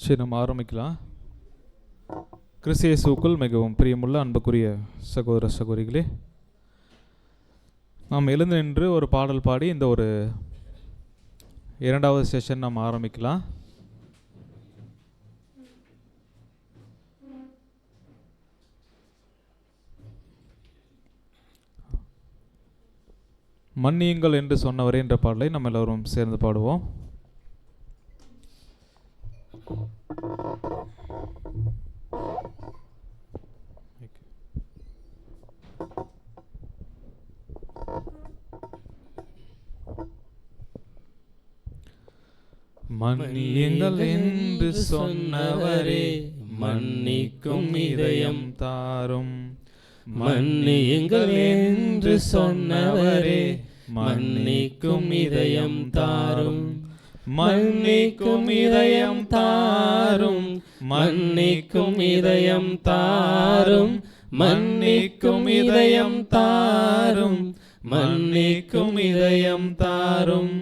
சரி, நம்ம ஆரம்பிக்கலாம். கிறிஸ்து இயேசுவுக்குள் மிகவும் பிரியமுள்ள அன்புக்குரிய சகோதர சகோதரிகளே, நாம் எழுந்து நின்று ஒரு பாடல் பாடி இந்த ஒரு இரண்டாவது செஷன் நாம் ஆரம்பிக்கலாம். மன்னியுங்கள் என்று சொன்னவரே என்ற பாடலை நம்ம எல்லோரும் சேர்ந்து பாடுவோம். மன்னியுங்கள் என்று சொன்னவரே மன்னிக்கும் இதயம் தாரும். மன்னியுங்கள் என்று சொன்னவரே மன்னிக்கும் இதயம் தாரும். மன்னிக்கும் இதயம் தாரும். மன்னிக்கும் இதயம் தாரும். மன்னிக்கும் இதயம் தாரும். மன்னிக்கும் இதயம் தாரும்.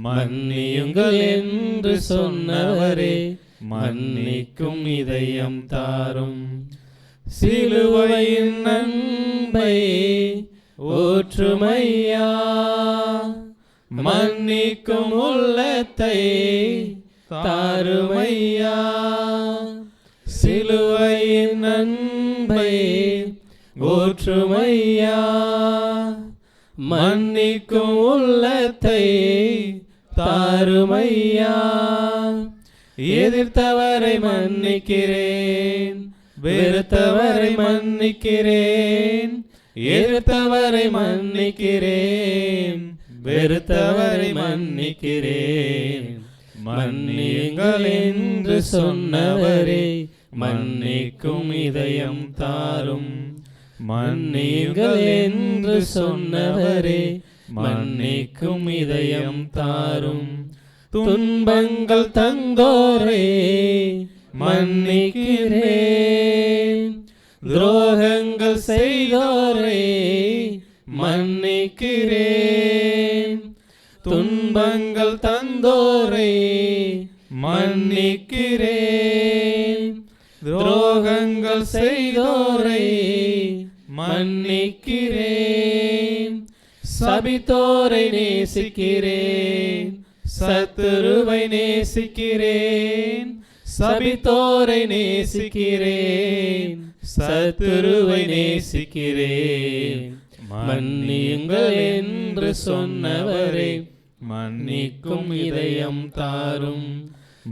மன்னியுங்கள் என்று சொன்னவரே மன்னிக்கும் இதயம் தாரும். சிலுவையின் அன்பை ஊற்றுமையா, மன்னிக்கும் உள்ளத்தை தாருமையா. சிலுவையின் அன்பை ஊற்றுமையா, மன்னிக்கும் உள்ளத்தை தாருமையா. எதிர்த்தவரை மன்னிக்கிறேன், வெறுத்தவரை மன்னிக்கிறேன். எதிர்த்தவரை மன்னிக்கிறேன், வெறுத்தவரை மன்னிக்கிறேன். மன்னியுங்கள் என்று சொன்னவரே மன்னிக்கும் இதயம் தாரும். மன்னியுங்கள் என்று சொன்னவரே மன்னிக்கும் இதயம் தாரும். துன்பங்கள் தந்தோரே மன்னிக்கிறேன், துரோகங்கள் செய்தோரே மன்னிக்கிறேன். துன்பங்கள் தந்தோரே மன்னிக்கிறேன், துரோகங்கள் செய்தோரே மன்னிக்கிறேன். சபித்தோரை நேசிக்கிறேன், சத்துருவை நேசிக்கிறேன். சபித்தோரை நேசிக்கிறேன், சத்துருவை நேசிக்கிறேன். மன்னியுங்கள் என்று சொன்னவரே மன்னிக்கும் இதயம் தாரும்.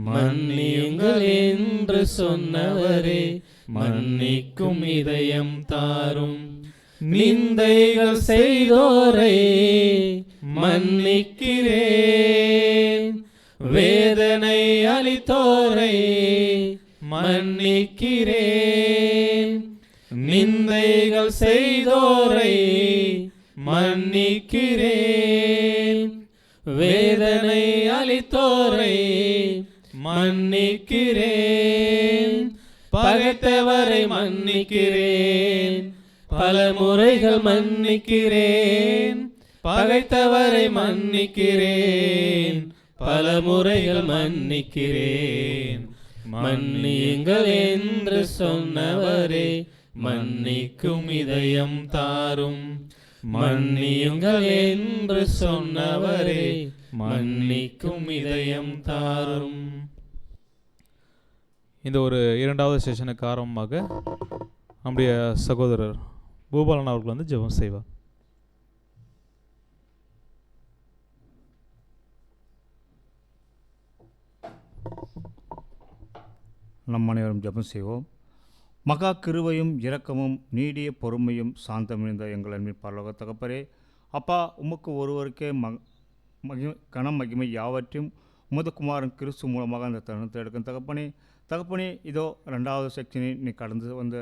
மன்னியுங்கள் என்று சொன்னவரே மன்னிக்கும் இதயம் தாரும். நிந்தைகள் செய்தோரை மன்னிக்கிறேன், வேதனை அளித்தோரை மன்னிக்கிறேன். நிந்தைகள் செய்தோரை மன்னிக்கிறேன், வேதனை அளித்தோரை மன்னிக்கிறேன். பகைத்தவரை மன்னிக்கிறேன், பல முறைகள் மன்னிக்கிறேன். பகைத்தவரை மன்னிக்கிறேன், பல முறைகள் மன்னிக்கிறேன். மன்னியுங்கள் என்று சொன்னவரே மன்னிக்கும் இதயம் தாரும். மன்னியுங்கள் என்று சொன்னவரே மன்னிக்கும் இதயம் தாரும். இந்த ஒரு இரண்டாவது செஷனுக்கு ஆரம்பமாக நம்முடைய சகோதரர் பூபாலன் அவர்கள் வந்து ஜெபம் செய்வார். நம் அனைவரும் ஜெபம் செய்வோம். மகா கிருபையும் இரக்கமும் நீடிய பொறுமையும் சாந்தமிழ்ந்த எங்கள் அன்பின் பரலோக தகப்பரே, அப்பா, உமக்கு ஒருவருக்கே கனம் மகிமை யாவற்றையும் உமது குமாரன் கிறிஸ்து மூலமாக அந்த தருணத்தை எடுக்கும் தகப்பனே, இதோ ரெண்டாவது செக்ஷனை நீ கடந்து வந்த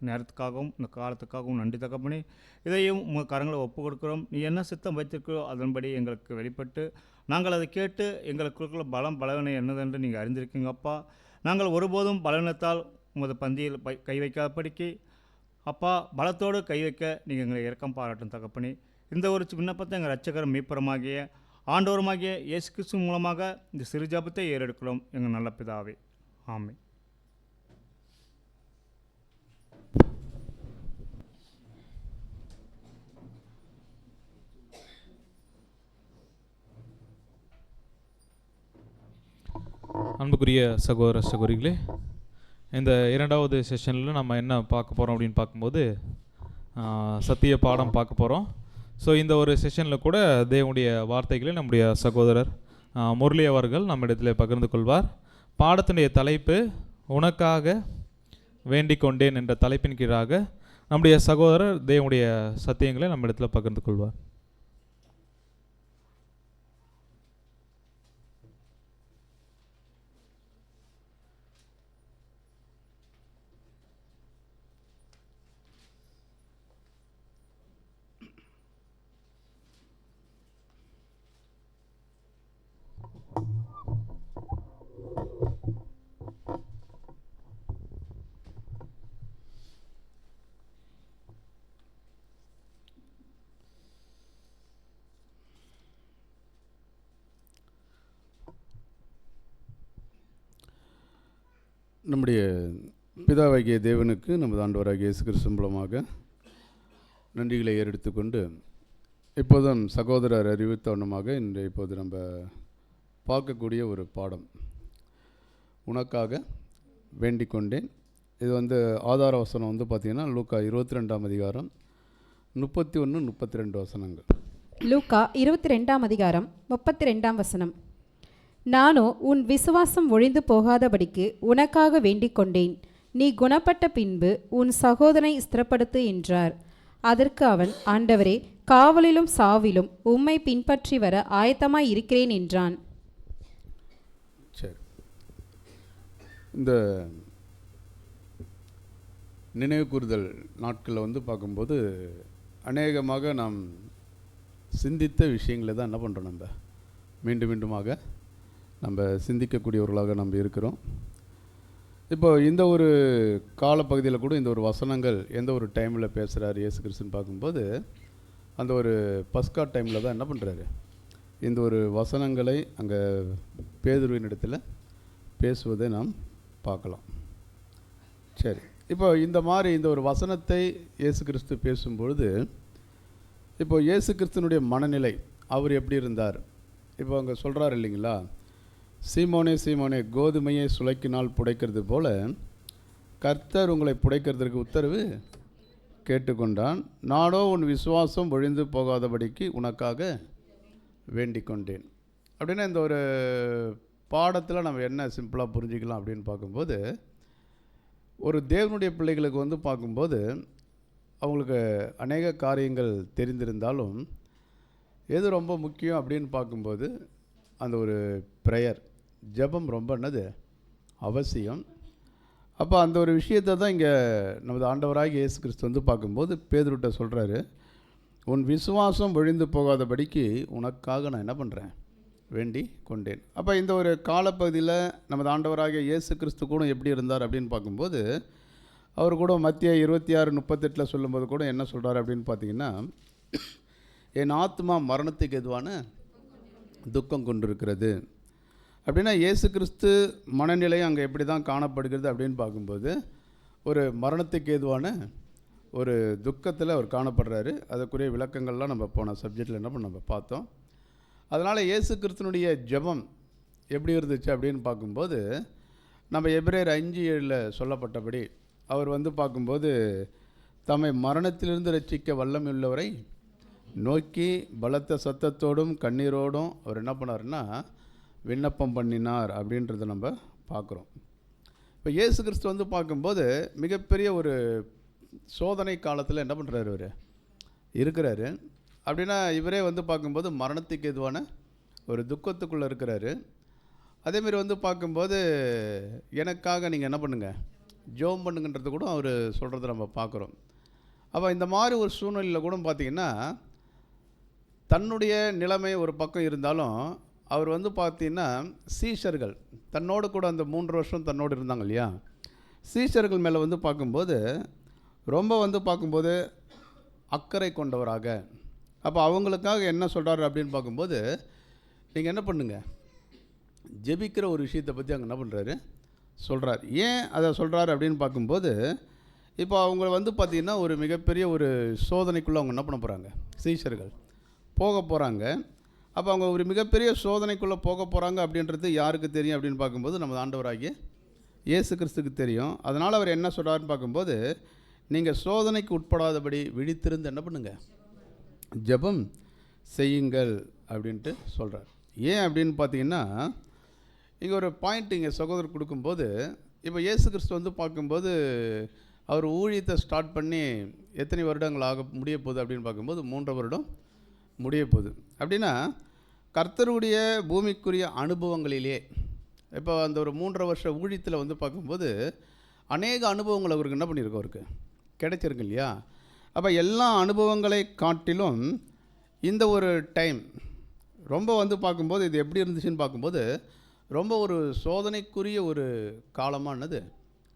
நேரத்துக்காகவும் இந்த காலத்துக்காகவும் நன்றி தகப்பனே. இதையும் உங்கள் கரங்களை ஒப்பு கொடுக்குறோம். நீ என்ன சித்தம் வைத்திருக்கிறோ அதன்படி எங்களுக்கு வெளிப்பட்டு நாங்கள் அதை கேட்டு எங்களுக்குள்ள பலவீனம் என்னதென்று நீங்கள் அறிந்திருக்கீங்க அப்பா. நாங்கள் ஒருபோதும் பலவீனத்தால் உமது பந்தியில் கை வைக்காதபடிக்கு அப்பா, பலத்தோடு கை வைக்க நீங்கள் எங்களை இரக்கம் பாராட்டும் தகப்பனே. இந்த ஒரு விண்ணப்பத்தை எங்கள் இரட்சகரும் மீட்பருமாகிய ஆண்டவருமாகிய இயேசு கிறிஸ்து மூலமாக இந்த சிறு ஜெபத்தை ஏறெடுக்கிறோம் எங்கள் நல்ல பிதாவே, ஆமென். அன்புக்குரிய சகோதர சகோதரிகளே, இந்த இரண்டாவது செஷனில் நம்ம என்ன பார்க்க போகிறோம் அப்படின்னு பார்க்கும்போது சத்திய பாடம் பார்க்க போகிறோம். ஸோ இந்த ஒரு செஷனில் கூட தேவனுடைய வார்த்தைகளை நம்முடைய சகோதரர் முரளி அவர்கள் நம்மிடத்தில் பகிர்ந்து கொள்வார். பாடத்தினுடைய தலைப்பு உனக்காக வேண்டிக் கொண்டேன் என்ற தலைப்பின் கீழாக நம்முடைய சகோதரர் தேவனுடைய சத்தியங்களை நம்மிடத்தில் பகிர்ந்து கொள்வார். நம்முடைய பிதாவாகிய தேவனுக்கு நமது ஆண்டவராகிய இயேசு கிறிஸ்து மூலமாக நன்றிகளை ஏறெடுத்துக்கொண்டு இப்போதும் சகோதரர் அறிவித்த வண்ணமாக இன்று இப்போது நம்ம பார்க்கக்கூடிய ஒரு பாடம் உனக்காக வேண்டிக் கொண்டேன். இது ஆதார வசனம் பார்த்திங்கன்னா லூக்கா 22ஆம் அதிகாரம் 31, 32 வசனங்கள். லூக்கா 22ஆம் அதிகாரம் 32ஆம் வசனம். நானோ உன் விசுவாசம் ஒழிந்து போகாதபடிக்கு உனக்காக வேண்டிக் கொண்டேன். நீ குணப்பட்ட பின்பு உன் சகோதரனை ஸ்திரப்படுத்து என்றார். அதற்கு அவன், ஆண்டவரே, காவலிலும் சாவிலும் உம்மை பின்பற்றி வர ஆயத்தமாய் இருக்கிறேன் என்றான். சரி, இந்த நினைவு கூறுதல் நாட்களில் பார்க்கும்போது அநேகமாக நாம் சிந்தித்த விஷயங்களை தான் என்ன பண்ணுறோம், நம்ம மீண்டும் மீண்டுமாக நம்ம சிந்திக்கக்கூடியவர்களாக நம்ம இருக்கிறோம். இப்போ இந்த ஒரு காலப்பகுதியில் கூட இந்த ஒரு வசனங்கள் எந்த ஒரு டைமில் பேசுகிறார் இயேசு கிறிஸ்துன்னு பார்க்கும்போது அந்த ஒரு பஸ்கா டைமில் தான் என்ன பண்ணுறாரு, இந்த ஒரு வசனங்களை அங்கே பேதுருவின் இடத்துல பேசுவதை நாம் பார்க்கலாம். சரி, இப்போ இந்த மாதிரி இந்த ஒரு வசனத்தை இயேசு கிறிஸ்து பேசும்பொழுது இப்போ இயேசு கிறிஸ்துனுடைய மனநிலை அவர் எப்படி இருந்தார், இப்போ அங்கே சொல்கிறார் இல்லைங்களா, சீமோனே சீமோனே கோதுமையை சுளைக்கினால் புடைக்கிறது போல கர்த்தர் உங்களை புடைக்கிறதுக்கு உத்தரவு கேட்டுக்கொண்டான். நானோ உன் விசுவாசம் ஒழிந்து போகாதபடிக்கு உனக்காக வேண்டிக் கொண்டேன். அப்படின்னா இந்த ஒரு பாடத்தில் நம்ம என்ன சிம்பிளாக புரிஞ்சிக்கலாம் அப்படின்னு பார்க்கும்போது, ஒரு தேவனுடைய பிள்ளைகளுக்கு பார்க்கும்போது அவங்களுக்கு அநேக காரியங்கள் தெரிந்திருந்தாலும் எது ரொம்ப முக்கியம் அப்படின்னு பார்க்கும்போது அந்த ஒரு ப்ரேயர், ஜெபம் ரொம்ப என்னது அவசியம். அப்போ அந்த ஒரு விஷயத்தை தான் இங்கே நமது ஆண்டவராகிய இயேசு கிறிஸ்து பார்க்கும்போது பேதுருட்ட சொல்கிறாரு, உன் விசுவாசம் ஒழிந்து போகாதபடிக்கு உனக்காக நான் என்ன பண்ணுறேன், வேண்டி கொண்டேன். அப்போ இந்த ஒரு காலப்பகுதியில் நமது ஆண்டவராகிய இயேசு கிறிஸ்து கூட எப்படி இருந்தார் அப்படின்னு பார்க்கும்போது அவர் கூட மத்திய 26:38 சொல்லும்போது கூட என்ன சொல்கிறார் அப்படின்னு பார்த்தீங்கன்னா, என் ஆத்மா மரணத்துக்கு எதுவான துக்கம் கொண்டிருக்கிறது. அப்படின்னா இயேசு கிறிஸ்து மனநிலை அங்கே எப்படி தான் காணப்படுகிறது அப்படின்னு பார்க்கும்போது ஒரு மரணத்துக்கு ஏதுவான ஒரு துக்கத்தில் அவர் காணப்படுறாரு. அதுக்குரிய விளக்கங்கள்லாம் நம்ம போன சப்ஜெக்டில் என்ன பண்ண நம்ம பார்த்தோம். அதனால் இயேசு கிறிஸ்துனுடைய ஜெபம் எப்படி இருந்துச்சு அப்படின்னு பார்க்கும்போது நம்ம எபிரேயர் 5:7 சொல்லப்பட்டபடி அவர் பார்க்கும்போது தம்மை மரணத்திலிருந்து ரட்சிக்க வல்லமையுள்ளவரை நோக்கி பலத்த சத்தத்தோடும் கண்ணீரோடும் அவர் என்ன பண்ணார்னா விண்ணப்பம் பண்ணினார் அப்படின்றத நம்ம பார்க்குறோம். இப்போ இயேசு கிறிஸ்து பார்க்கும்போது மிகப்பெரிய ஒரு சோதனை காலத்தில் என்ன பண்ணுறாரு, அவர் இருக்கிறாரு. அப்படின்னா இவரே பார்க்கும்போது மரணத்துக்கு எதுவான ஒரு துக்கத்துக்குள்ளே இருக்கிறாரு. அதேமாரி பார்க்கும்போது எனக்காக நீங்கள் என்ன பண்ணுங்கள், ஜெபம் பண்ணுங்கன்றது கூட அவர் சொல்கிறத நம்ம பார்க்குறோம். அப்போ இந்த மாதிரி ஒரு சூழ்நிலையில் கூட பார்த்திங்கன்னா தன்னுடைய நிலைமை ஒரு பக்கம் இருந்தாலும் அவர் பார்த்திங்கன்னா சீஷர்கள் தன்னோடு கூட அந்த 3 வருஷம் தன்னோடு இருந்தாங்க இல்லையா, சீஷர்கள் மேலே பார்க்கும்போது ரொம்ப பார்க்கும்போது அக்கறை கொண்டவராக. அப்போ அவங்களுக்காக என்ன சொல்கிறாரு அப்படின்னு பார்க்கும்போது நீங்கள் என்ன பண்ணுங்கள், ஜெபிக்கிற ஒரு விஷயத்தை பற்றி அங்கே என்ன பண்ணுறாரு சொல்கிறார். ஏன் அதை சொல்கிறார் அப்படின்னு பார்க்கும்போது, இப்போ அவங்க வந்து பார்த்திங்கன்னா ஒரு மிகப்பெரிய ஒரு சோதனைக்குள்ளே அவங்க என்ன பண்ண போகிறாங்க, சீஷர்கள் போக போகிறாங்க. அப்போ அவங்க ஒரு மிகப்பெரிய சோதனைக்குள்ளே போக போகிறாங்க அப்படின்றது யாருக்கு தெரியும் அப்படின்னு பார்க்கும்போது, நமது ஆண்டவராகிய இயேசு கிறிஸ்துக்கு தெரியும். அதனால் அவர் என்ன சொல்கிறாருன்னு பார்க்கும்போது, நீங்கள் சோதனைக்கு உட்படாதபடி விழித்திருந்து என்ன பண்ணுங்கள், ஜெபம் செய்யுங்கள் அப்படின்ட்டு சொல்கிறார். ஏன் அப்படின்னு பார்த்தீங்கன்னா, இங்கே ஒரு பாயிண்ட் இங்கே சகோதரர் கொடுக்கும்போது, இப்போ இயேசு கிறிஸ்து வந்து பார்க்கும்போது அவர் ஊழியத்தை ஸ்டார்ட் பண்ணி எத்தனை வருடங்கள் ஆக முடிய போகுது அப்படின்னு பார்க்கும்போது 3 வருடம் முடிய போகுது. அப்படின்னா கர்த்தருடைய பூமிக்குரிய அனுபவங்களிலே இப்போ அந்த ஒரு 3.5 வருஷ ஊழியத்தில் வந்து பார்க்கும்போது அநேக அனுபவங்கள் அவருக்கு என்ன பண்ணியிருக்கோம், அவருக்கு கிடைச்சிருக்கு இல்லையா. அப்போ எல்லா அனுபவங்களை காட்டிலும் இந்த ஒரு டைம் ரொம்ப வந்து பார்க்கும்போது இது எப்படி இருந்துச்சுன்னு பார்க்கும்போது ரொம்ப ஒரு சோதனைக்குரிய ஒரு காலமானது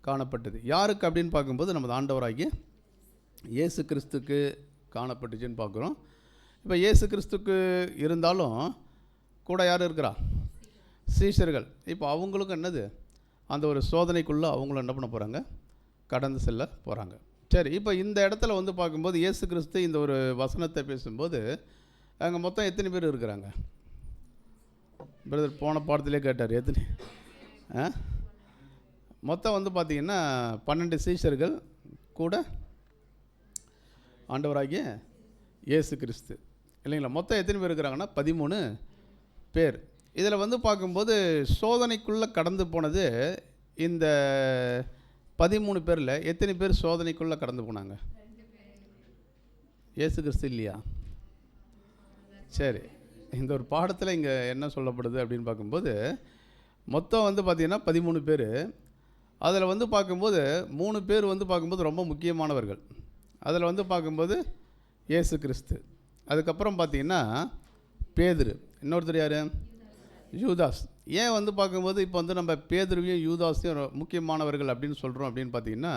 காணப்பட்டது. யாருக்கு அப்படின்னு பார்க்கும்போது நமது ஆண்டவராகிய இயேசு கிறிஸ்துக்கு காணப்பட்டுச்சுன்னு பார்க்குறோம். இப்போ இயேசு கிறிஸ்துக்கு இருந்தாலும் கூட யார் இருக்கிறா, சீஷர்கள். இப்போ அவங்களுக்கும் என்னது, அந்த ஒரு சோதனைக்குள்ளே அவங்களும் என்ன பண்ண போகிறாங்க, கடந்து செல்ல போகிறாங்க. சரி, இப்போ இந்த இடத்துல வந்து பார்க்கும்போது இயேசு கிறிஸ்து இந்த ஒரு வசனத்தை பேசும்போது அங்கே மொத்தம் எத்தனை பேர் இருக்கிறாங்க? பிரதர் போன பாடத்திலே கேட்டார் எத்தனை, மொத்தம் வந்து பார்த்திங்கன்னா 12 சீஷர்கள் கூட ஆண்டவராகிய இயேசு கிறிஸ்து இல்லைங்களா. மொத்தம் எத்தனை பேர் இருக்கிறாங்கன்னா 13 பேர். இதில் வந்து பார்க்கும்போது சோதனைக்குள்ளே கடந்து போனது இந்த 13 பேரில் எத்தனை பேர் சோதனைக்குள்ளே கடந்து போனாங்க? இயேசு கிறிஸ்து இல்லையா? சரி, இந்த ஒரு பாடத்தில் இங்கே என்ன சொல்லப்படுது அப்படின்னு பார்க்கும்போது மொத்தம் வந்து பார்த்திங்கன்னா 13 பேர். அதில் வந்து பார்க்கும்போது 3 பேர் வந்து பார்க்கும்போது ரொம்ப முக்கியமானவர்கள். அதில் வந்து பார்க்கும்போது இயேசு கிறிஸ்து, அதுக்கப்புறம் பார்த்திங்கன்னா பேதுரு, இன்னொருத்தர் யார், யூதாஸ். ஏன் வந்து பார்க்கும்போது இப்போ வந்து நம்ம பேதுருவையும் யூதாஸையும் முக்கியமானவர்கள் அப்படின்னு சொல்கிறோம் அப்படின்னு பார்த்திங்கன்னா,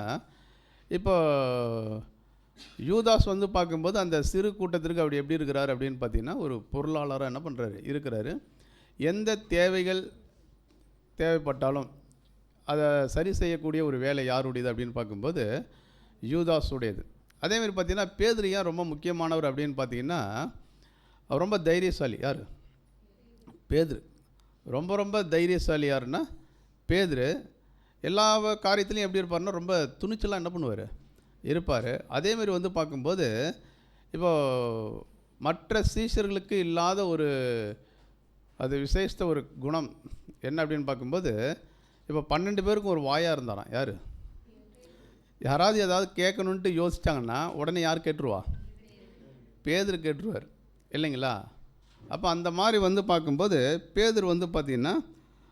இப்போ யூதாஸ் வந்து பார்க்கும்போது அந்த சிறு கூட்டத்திற்கு அப்படி எப்படி இருக்கிறார் அப்படின்னு பார்த்திங்கன்னா ஒரு பொருளாளராக என்ன பண்ணுறாரு, இருக்கிறாரு. எந்த தேவைகள் தேவைப்பட்டாலும் அதை சரி செய்யக்கூடிய ஒரு வேலை யாருடையது அப்படின்னு பார்க்கும்போது யூதாஸ் உடையது. அதேமாதிரி பார்த்திங்கன்னா பேதுரு ஏன் ரொம்ப முக்கியமானவர் அப்படின்னு பார்த்திங்கன்னா அவர் ரொம்ப தைரியசாலி. யார்? பேதுரு. ரொம்ப ரொம்ப தைரியசாலி. யாருன்னா பேதுரு. எல்லா காரியத்துலையும் எப்படி இருப்பார்னா ரொம்ப துணிச்சலாக என்ன பண்ணுவார், இருப்பார். அதேமாரி வந்து பார்க்கும்போது இப்போது மற்ற சீஷர்களுக்கு இல்லாத ஒரு அது விசேஷத்த ஒரு குணம் என்ன அப்படின்னு பார்க்கும்போது, இப்போ 12 பேருக்கும் ஒரு வாயாக இருந்தாராம். யார்? யாராவது ஏதாவது கேட்கணுன்ட்டு யோசித்தாங்கன்னா உடனே யார் கேட்டுருவா? பேதுரு கேட்டுருவார் இல்லைங்களா. அப்போ அந்த மாதிரி வந்து பார்க்கும்போது பேதுரு வந்து பார்த்திங்கன்னா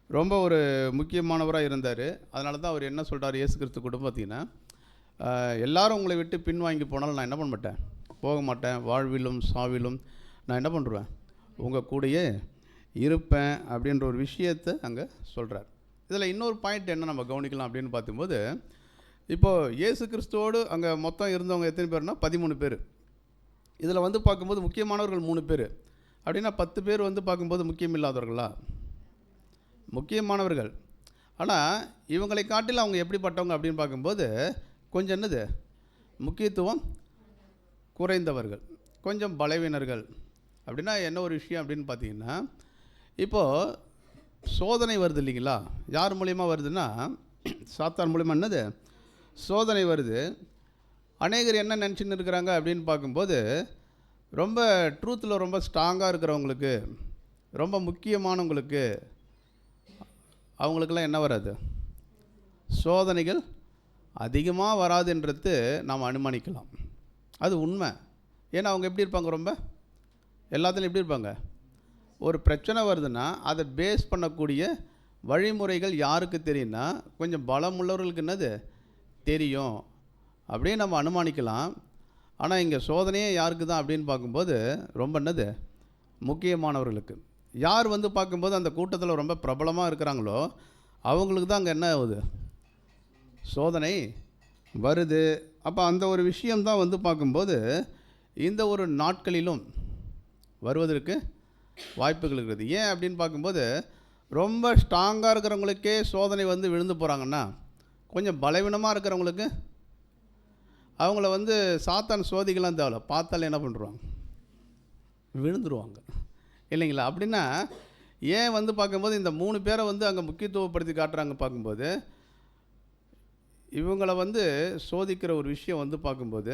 ரொம்ப ஒரு முக்கியமானவராக இருந்தார். அதனால தான் அவர் என்ன சொல்கிறார், இயேசு கிறிஸ்து கூட பார்த்திங்கன்னா எல்லாரும் உங்களை விட்டு பின்வாங்கி போனாலும் நான் என்ன பண்ண மாட்டேன், போக மாட்டேன். வாழ்விலும் சாவிலும் நான் என்ன பண்ணுறேன், உங்கள் கூடயே இருப்பேன் அப்படின்ற ஒரு விஷயத்தை அங்கே சொல்கிறார். இதில் இன்னொரு பாயிண்ட் என்ன நம்ம கவனிக்கலாம் அப்படின்னு பார்க்கும்போது, இப்போது இயேசு கிறிஸ்துவோடு அங்கே மொத்தம் இருந்தவங்க எத்தனை பேர்னா 13 பேர். இதில் வந்து பார்க்கும்போது முக்கியமானவர்கள் 3 பேர். அப்படின்னா 10 பேர் வந்து பார்க்கும்போது முக்கியம் இல்லாதவர்களா? முக்கியமானவர்கள். ஆனால் இவங்களை காட்டில் அவங்க எப்படிப்பட்டவங்க அப்படின்னு பார்க்கும்போது கொஞ்சம் என்னது, முக்கியத்துவம் குறைந்தவர்கள், கொஞ்சம் பலவீனர்கள். அப்படின்னா என்ன ஒரு விஷயம் அப்படின்னு பார்த்தீங்கன்னா, இப்போது சோதனை வருது இல்லைங்களா. யார் மூலிமா வருதுன்னா சாத்தான் மூலிமா என்னது சோதனை வருது. அநேகர் என்ன நினச்சின்னு இருக்கிறாங்க அப்படின்னு பார்க்கும்போது ரொம்ப ட்ரூத்தில் ரொம்ப ஸ்ட்ராங்காக இருக்கிறவங்களுக்கு, ரொம்ப முக்கியமானவங்களுக்கு, அவங்களுக்கெல்லாம் என்ன வராது, சோதனைகள் அதிகமாக வராதுன்றது நாம் அனுமானிக்கலாம். அது உண்மை. ஏன்னா அவங்க எப்படி இருப்பாங்க, ரொம்ப எல்லாத்துலையும் எப்படி இருப்பாங்க, ஒரு பிரச்சனை வருதுன்னா அதை பேஸ் பண்ணக்கூடிய வழிமுறைகள் யாருக்கு தெரியும்னா கொஞ்சம் பலம் உள்ளவர்களுக்கு என்னது தெரியும் அப்படியே நம்ம அனுமானிக்கலாம். ஆனால் இங்கே சோதனையே யாருக்கு தான் அப்படின்னு பார்க்கும்போது ரொம்ப என்னது முக்கியமானவர்களுக்கு. யார் வந்து பார்க்கும்போது அந்த கூட்டத்தில் ரொம்ப பிரபலமாக இருக்கிறாங்களோ அவங்களுக்கு தான் அங்கே என்ன ஆகுது, சோதனை வருது. அப்போ அந்த ஒரு விஷயம்தான் வந்து பார்க்கும்போது இந்த ஒரு நாட்களிலும் வருவதற்கு வாய்ப்புகள் இருக்கிறது. ஏன் அப்படின்னு பார்க்கும்போது ரொம்ப ஸ்ட்ராங்காக இருக்கிறவங்களுக்கே சோதனை வந்து விழுந்து போகிறாங்கன்னா, கொஞ்சம் பலவீனமாக இருக்கிறவங்களுக்கு அவங்கள வந்து சாத்தான் சோதிக்கலாம் தேவையில்ல, பார்த்தாலே என்ன பண்ணுறாங்க, விழுந்துருவாங்க இல்லைங்களா? அப்படின்னா ஏன் வந்து பார்க்கும்போது இந்த 3 பேரை வந்து அங்கே முக்கியத்துவப்படுத்தி காட்டுறாங்க பார்க்கும்போது, இவங்களை வந்து சோதிக்கிற ஒரு விஷயம் வந்து பார்க்கும்போது,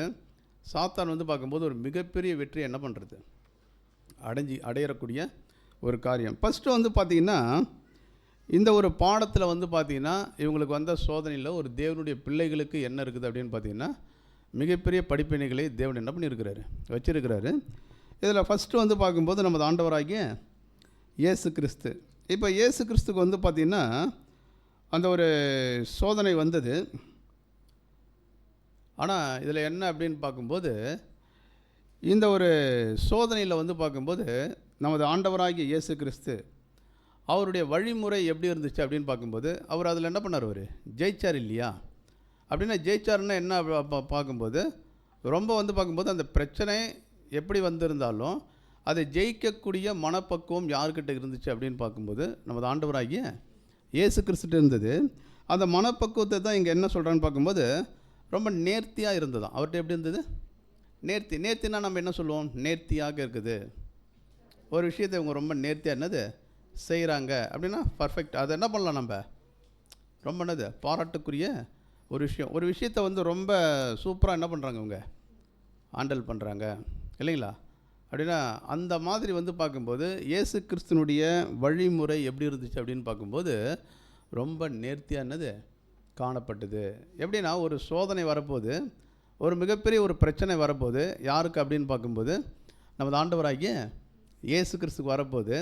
சாத்தான் வந்து பார்க்கும்போது ஒரு மிகப்பெரிய வெற்றி என்ன பண்ணுறது, அடையக்கூடிய ஒரு காரியம். ஃபஸ்ட்டு வந்து பார்த்திங்கன்னா, இந்த ஒரு பாடத்தில் வந்து பார்த்திங்கன்னா இவங்களுக்கு வந்த சோதனையில் ஒரு தேவனுடைய பிள்ளைகளுக்கு என்ன இருக்குது அப்படின்னு பார்த்திங்கன்னா, மிகப்பெரிய படிப்பினைகளை தேவன் என்ன பண்ணியிருக்கிறாரு, வச்சிருக்கிறாரு. இதில் ஃபஸ்ட்டு வந்து பார்க்கும்போது நமது ஆண்டவராகிய இயேசு கிறிஸ்து. இப்போ இயேசு கிறிஸ்துக்கு வந்து பார்த்திங்கன்னா அந்த ஒரு சோதனை வந்தது. ஆனால் இதில் என்ன அப்படின்னு பார்க்கும்போது, இந்த ஒரு சோதனையில் வந்து பார்க்கும்போது நமது ஆண்டவராகிய இயேசு கிறிஸ்து அவருடைய வழிமுறை எப்படி இருந்துச்சு அப்படின்னு பார்க்கும்போது, அவர் அதில் என்ன பண்ணார், அவர் ஜெயிச்சார் இல்லையா? அப்படின்னா ஜெயிச்சாருன்னா என்ன பார்க்கும்போது, ரொம்ப வந்து பார்க்கும்போது அந்த பிரச்சனை எப்படி வந்திருந்தாலும் அதை ஜெயிக்கக்கூடிய மனப்பக்குவம் யார்கிட்ட இருந்துச்சு அப்படின்னு பார்க்கும்போது நமது ஆண்டவராகிய இயேசு கிறிஸ்துட்டு இருந்தது. அந்த மனப்பக்குவத்தை தான் இங்கே என்ன சொல்கிறான்னு பார்க்கும்போது ரொம்ப நேர்த்தியாக இருந்ததான். அவர்கிட்ட எப்படி இருந்தது, நேர்த்தினா நம்ம என்ன சொல்லுவோம், நேர்த்தியாக இருக்குது. ஒரு விஷயத்தை இவங்க ரொம்ப நேர்த்தியாக என்னது செய்கிறாங்க அப்படின்னா பர்ஃபெக்ட். அதை என்ன பண்ணலாம், நம்ம ரொம்ப என்னது பாராட்டுக்குரிய ஒரு விஷயத்தை வந்து ரொம்ப சூப்பராக என்ன பண்ணுறாங்க, இவங்க ஹேண்டில் பண்ணுறாங்க இல்லைங்களா? அப்படின்னா அந்த மாதிரி வந்து பார்க்கும்போது இயேசு கிறிஸ்துனுடைய வழிமுறை எப்படி இருந்துச்சு அப்படின்னு பார்க்கும்போது ரொம்ப நேர்த்தியாக என்னது காணப்பட்டது. எப்படின்னா ஒரு சோதனை வரப்போது, ஒரு மிகப்பெரிய ஒரு பிரச்சனை வரப்போது, யாருக்கு அப்படின்னு பார்க்கும்போது நமது ஆண்டவராகிய இயேசு கிறிஸ்துக்கு வரப்போகுது.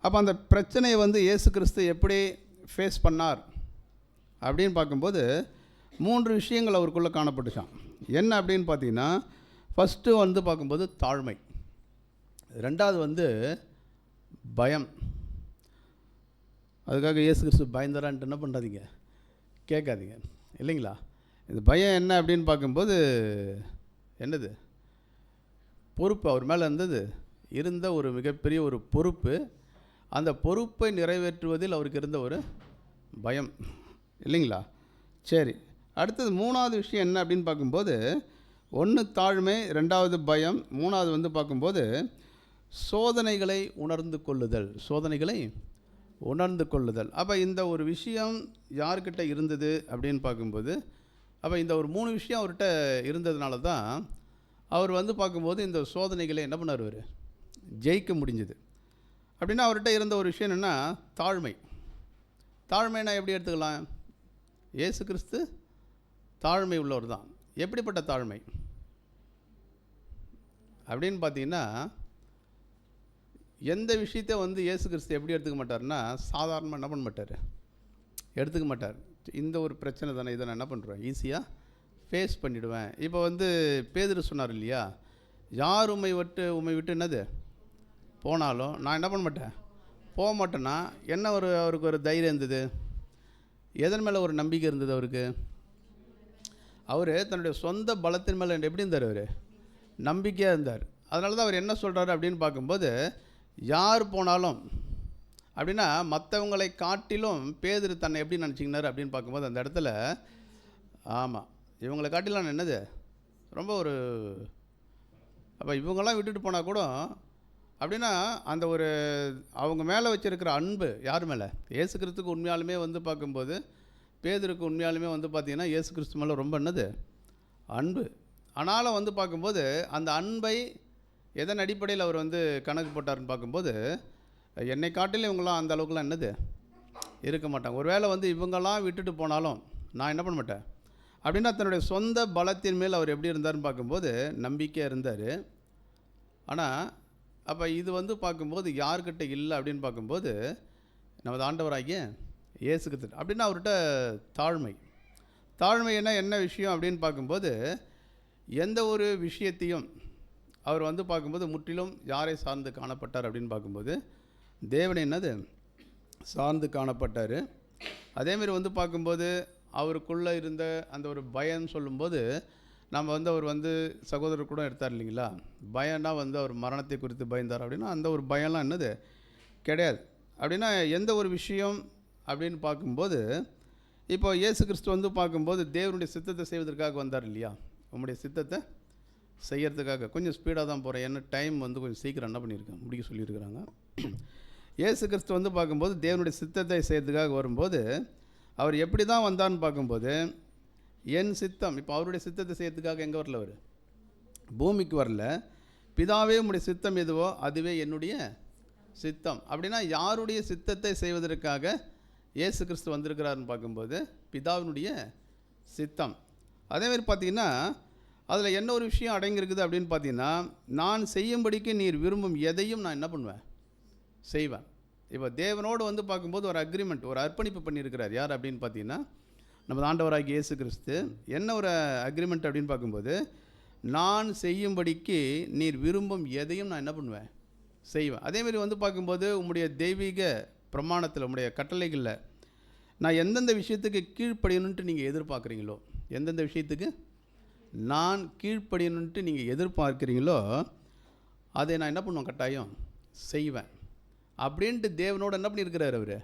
அப்போ அந்த பிரச்சனையை வந்து இயேசு கிறிஸ்து எப்படி ஃபேஸ் பண்ணார் அப்படின்னு பார்க்கும்போது 3 விஷயங்கள் அவருக்குள்ளே காணப்பட்டுச்சான். என்ன அப்படின்னு பார்த்தீங்கன்னா, ஃபஸ்ட்டு வந்து பார்க்கும்போது தாழ்மை, 2வது வந்து பயம். அதுக்காக இயேசு கிறிஸ்து பயந்தரான்ட்டு என்ன பண்ணாதீங்க, கேட்காதீங்க இல்லைங்களா? இது பயம் என்ன அப்படின்னு பார்க்கும்போது என்னது, பொறுப்பு அவர் மேலே இருந்த ஒரு மிகப்பெரிய ஒரு பொறுப்பு. அந்த பொறுப்பை நிறைவேற்றுவதில் அவருக்கு இருந்த ஒரு பயம் இல்லைங்களா? சரி, அடுத்தது 3வது விஷயம் என்ன அப்படின்னு பார்க்கும்போது, 1 தாழ்மை, 2வது பயம், 3வது வந்து பார்க்கும்போது சோதனைகளை உணர்ந்து கொள்ளுதல். அப்போ இந்த ஒரு விஷயம் யார்கிட்ட இருந்தது அப்படின்னு பார்க்கும்போது, அப்போ இந்த ஒரு 3 விஷயம் அவர்கிட்ட இருந்ததுனால தான் அவர் வந்து பார்க்கும்போது இந்த சோதனைகளை என்ன பண்ணார், அவர் ஜெயிக்க முடிஞ்சது. அப்படின்னா அவர்கிட்ட இருந்த ஒரு விஷயம் என்னென்னா தாழ்மைனா எப்படி எடுத்துக்கலாம், இயேசு கிறிஸ்து தாழ்மை உள்ளவர் தான். எப்படிப்பட்ட தாழ்மை அப்படின்னு பார்த்தீங்கன்னா, எந்த விஷயத்தை வந்து இயேசு கிறிஸ்து எப்படி எடுத்துக்க மாட்டார்னா, சாதாரணமாக என்ன பண்ண மாட்டார், எடுத்துக்க மாட்டார். இந்த ஒரு பிரச்சனை தானே, இதை நான் என்ன பண்ணுறேன், ஈஸியாக ஃபேஸ் பண்ணிவிடுவேன். இப்போ வந்து பேதுரு சொன்னார் இல்லையா, யார் உம்மை விட்டு என்னது போனாலும் நான் என்ன பண்ண மாட்டேன், போக மாட்டேன்னா என்ன அவருக்கு ஒரு தைரியம் இருந்தது, எதன் மேலே ஒரு நம்பிக்கை இருந்தது அவருக்கு, அவர் தன்னுடைய சொந்த பலத்தின் மேலே எப்படி இருந்தார், அவர் நம்பிக்கையாக இருந்தார். அதனால தான் அவர் என்ன சொல்கிறாரு அப்படின்னு பார்க்கும்போது, யார் போனாலும் அப்படின்னா மற்றவங்களை காட்டிலும் பேதுரு தன்னை எப்படி நினச்சிக்கினார் அப்படின்னு பார்க்கும்போது அந்த இடத்துல ஆமாம் இவங்களை காட்டிலாம் என்னது ரொம்ப ஒரு, அப்போ இவங்கெல்லாம் விட்டுட்டு போனால் கூட அப்படின்னா அந்த ஒரு அவங்க மேலே வச்சுருக்கிற அன்பு யார் மேலே, இயேசு கிறிஸ்துக்கு உண்மையாலுமே வந்து பார்க்கும்போது பேதுருக்கு உண்மையாலுமே வந்து பார்த்திங்கன்னா இயேசு கிறிஸ்து மேலே ரொம்ப என்னது அன்பு. ஆனாலும் வந்து பார்க்கும்போது அந்த அன்பை எதன் அடிப்படையில் அவர் வந்து கணக்கு போட்டார்னு பார்க்கும்போது, என்னை காட்டிலும் இவங்களாம் அந்த அளவுக்குலாம் என்னது இருக்க மாட்டாங்க. ஒருவேளை வந்து இவங்கெல்லாம் விட்டுட்டு போனாலும் நான் என்ன பண்ண மாட்டேன் அப்படின்னா தன்னுடைய சொந்த பலத்தின் மேல் அவர் எப்படி இருந்தார்னு பார்க்கும்போது நம்பிக்கையாக இருந்தார். ஆனால் அப்போ இது வந்து பார்க்கும்போது யார்கிட்ட இல்லை அப்படின்னு பார்க்கும்போது நமது ஆண்டவராகிய இயேசு கிறிஸ்து. அப்படின்னா அவர்கிட்ட தாழ்மைன்னா என்ன விஷயம் அப்படின்னு பார்க்கும்போது, எந்த ஒரு விஷயத்தையும் அவர் வந்து பார்க்கும்போது முற்றிலும் யாரை சார்ந்து காணப்பட்டார் அப்படின்னு பார்க்கும்போது தேவனை என்னது சார்ந்து காணப்பட்டார். அதேமாரி வந்து பார்க்கும்போது அவருக்குள்ளே இருந்த அந்த ஒரு பயம் சொல்லும்போது நம்ம வந்து அவர் வந்து சகோதரர் கூட எடுத்தார் இல்லைங்களா, பயம்னா வந்து அவர் மரணத்தை குறித்து பயந்தார் அப்படின்னா அந்த ஒரு பயம்லாம் என்னது கிடையாது. அப்படின்னா எந்த ஒரு விஷயம் அப்படின்னு பார்க்கும்போது, இப்போ இயேசு கிறிஸ்து வந்து பார்க்கும்போது தேவனுடைய சித்தத்தை செய்வதற்காக வந்தார் இல்லையா? உம்முடைய சித்தத்தை செய்யறதுக்காக. கொஞ்சம் ஸ்பீடாக தான் போகிறேன், ஏன்னா டைம் வந்து கொஞ்சம் சீக்கிரம் என்ன பண்ணியிருக்கேன், முடிக்க சொல்லியிருக்கிறாங்க. இயேசு கிறிஸ்து வந்து பார்க்கும்போது தேவனுடைய சித்தத்தை செய்யறதுக்காக வரும்போது அவர் எப்படி தான் வந்தார்னு பார்க்கும்போது, என் சித்தம், இப்போ அவருடைய சித்தத்தை செய்யறதுக்காக எங்கே வரல, அவர் பூமிக்கு வரல. பிதாவே உம்முடைய சித்தம் எதுவோ அதுவே என்னுடைய சித்தம். அப்படின்னா யாருடைய சித்தத்தை செய்வதற்காக இயேசு கிறிஸ்து வந்திருக்கிறாருன்னு பார்க்கும்போது பிதாவினுடைய சித்தம். அதேமாதிரி பார்த்தீங்கன்னா அதில் என்ன ஒரு விஷயம் அடங்கியிருக்குது அப்படின்னு பார்த்தீங்கன்னா, நான் செய்யும்படிக்கு நீர் விரும்பும் எதையும் நான் என்ன பண்ணுவேன், செய்வேன். இப்போ தேவனோடு வந்து பார்க்கும்போது ஒரு அக்ரிமெண்ட், ஒரு அர்ப்பணிப்பு பண்ணியிருக்கிறார். யார் அப்படின்னு பார்த்தீங்கன்னா நம்ம ஆண்டவராகிய இயேசு கிறிஸ்து. என்ன ஒரு அக்ரிமெண்ட் அப்படின்னு பார்க்கும்போது, நான் செய்யும்படிக்கு நீர் விரும்பும் எதையும் நான் என்ன பண்ணுவேன், செய்வேன். அதேமாதிரி வந்து பார்க்கும்போது உம்முடைய தெய்வீக பிரமாணத்தில், உம்முடைய கட்டளைகளில் நான் எந்தெந்த விஷயத்துக்கு கீழ்ப்படியணுன்ட்டு நீங்கள் எதிர்பார்க்குறீங்களோ, எந்தெந்த விஷயத்துக்கு நான் கீழ்ப்படியணுன்ட்டு நீங்கள் எதிர்பார்க்குறீங்களோ அதை நான் என்ன பண்ணுவேன், கட்டாயம் செய்வேன் அப்படின்ட்டு தேவனோடு என்ன பண்ணியிருக்கிறார், அவர்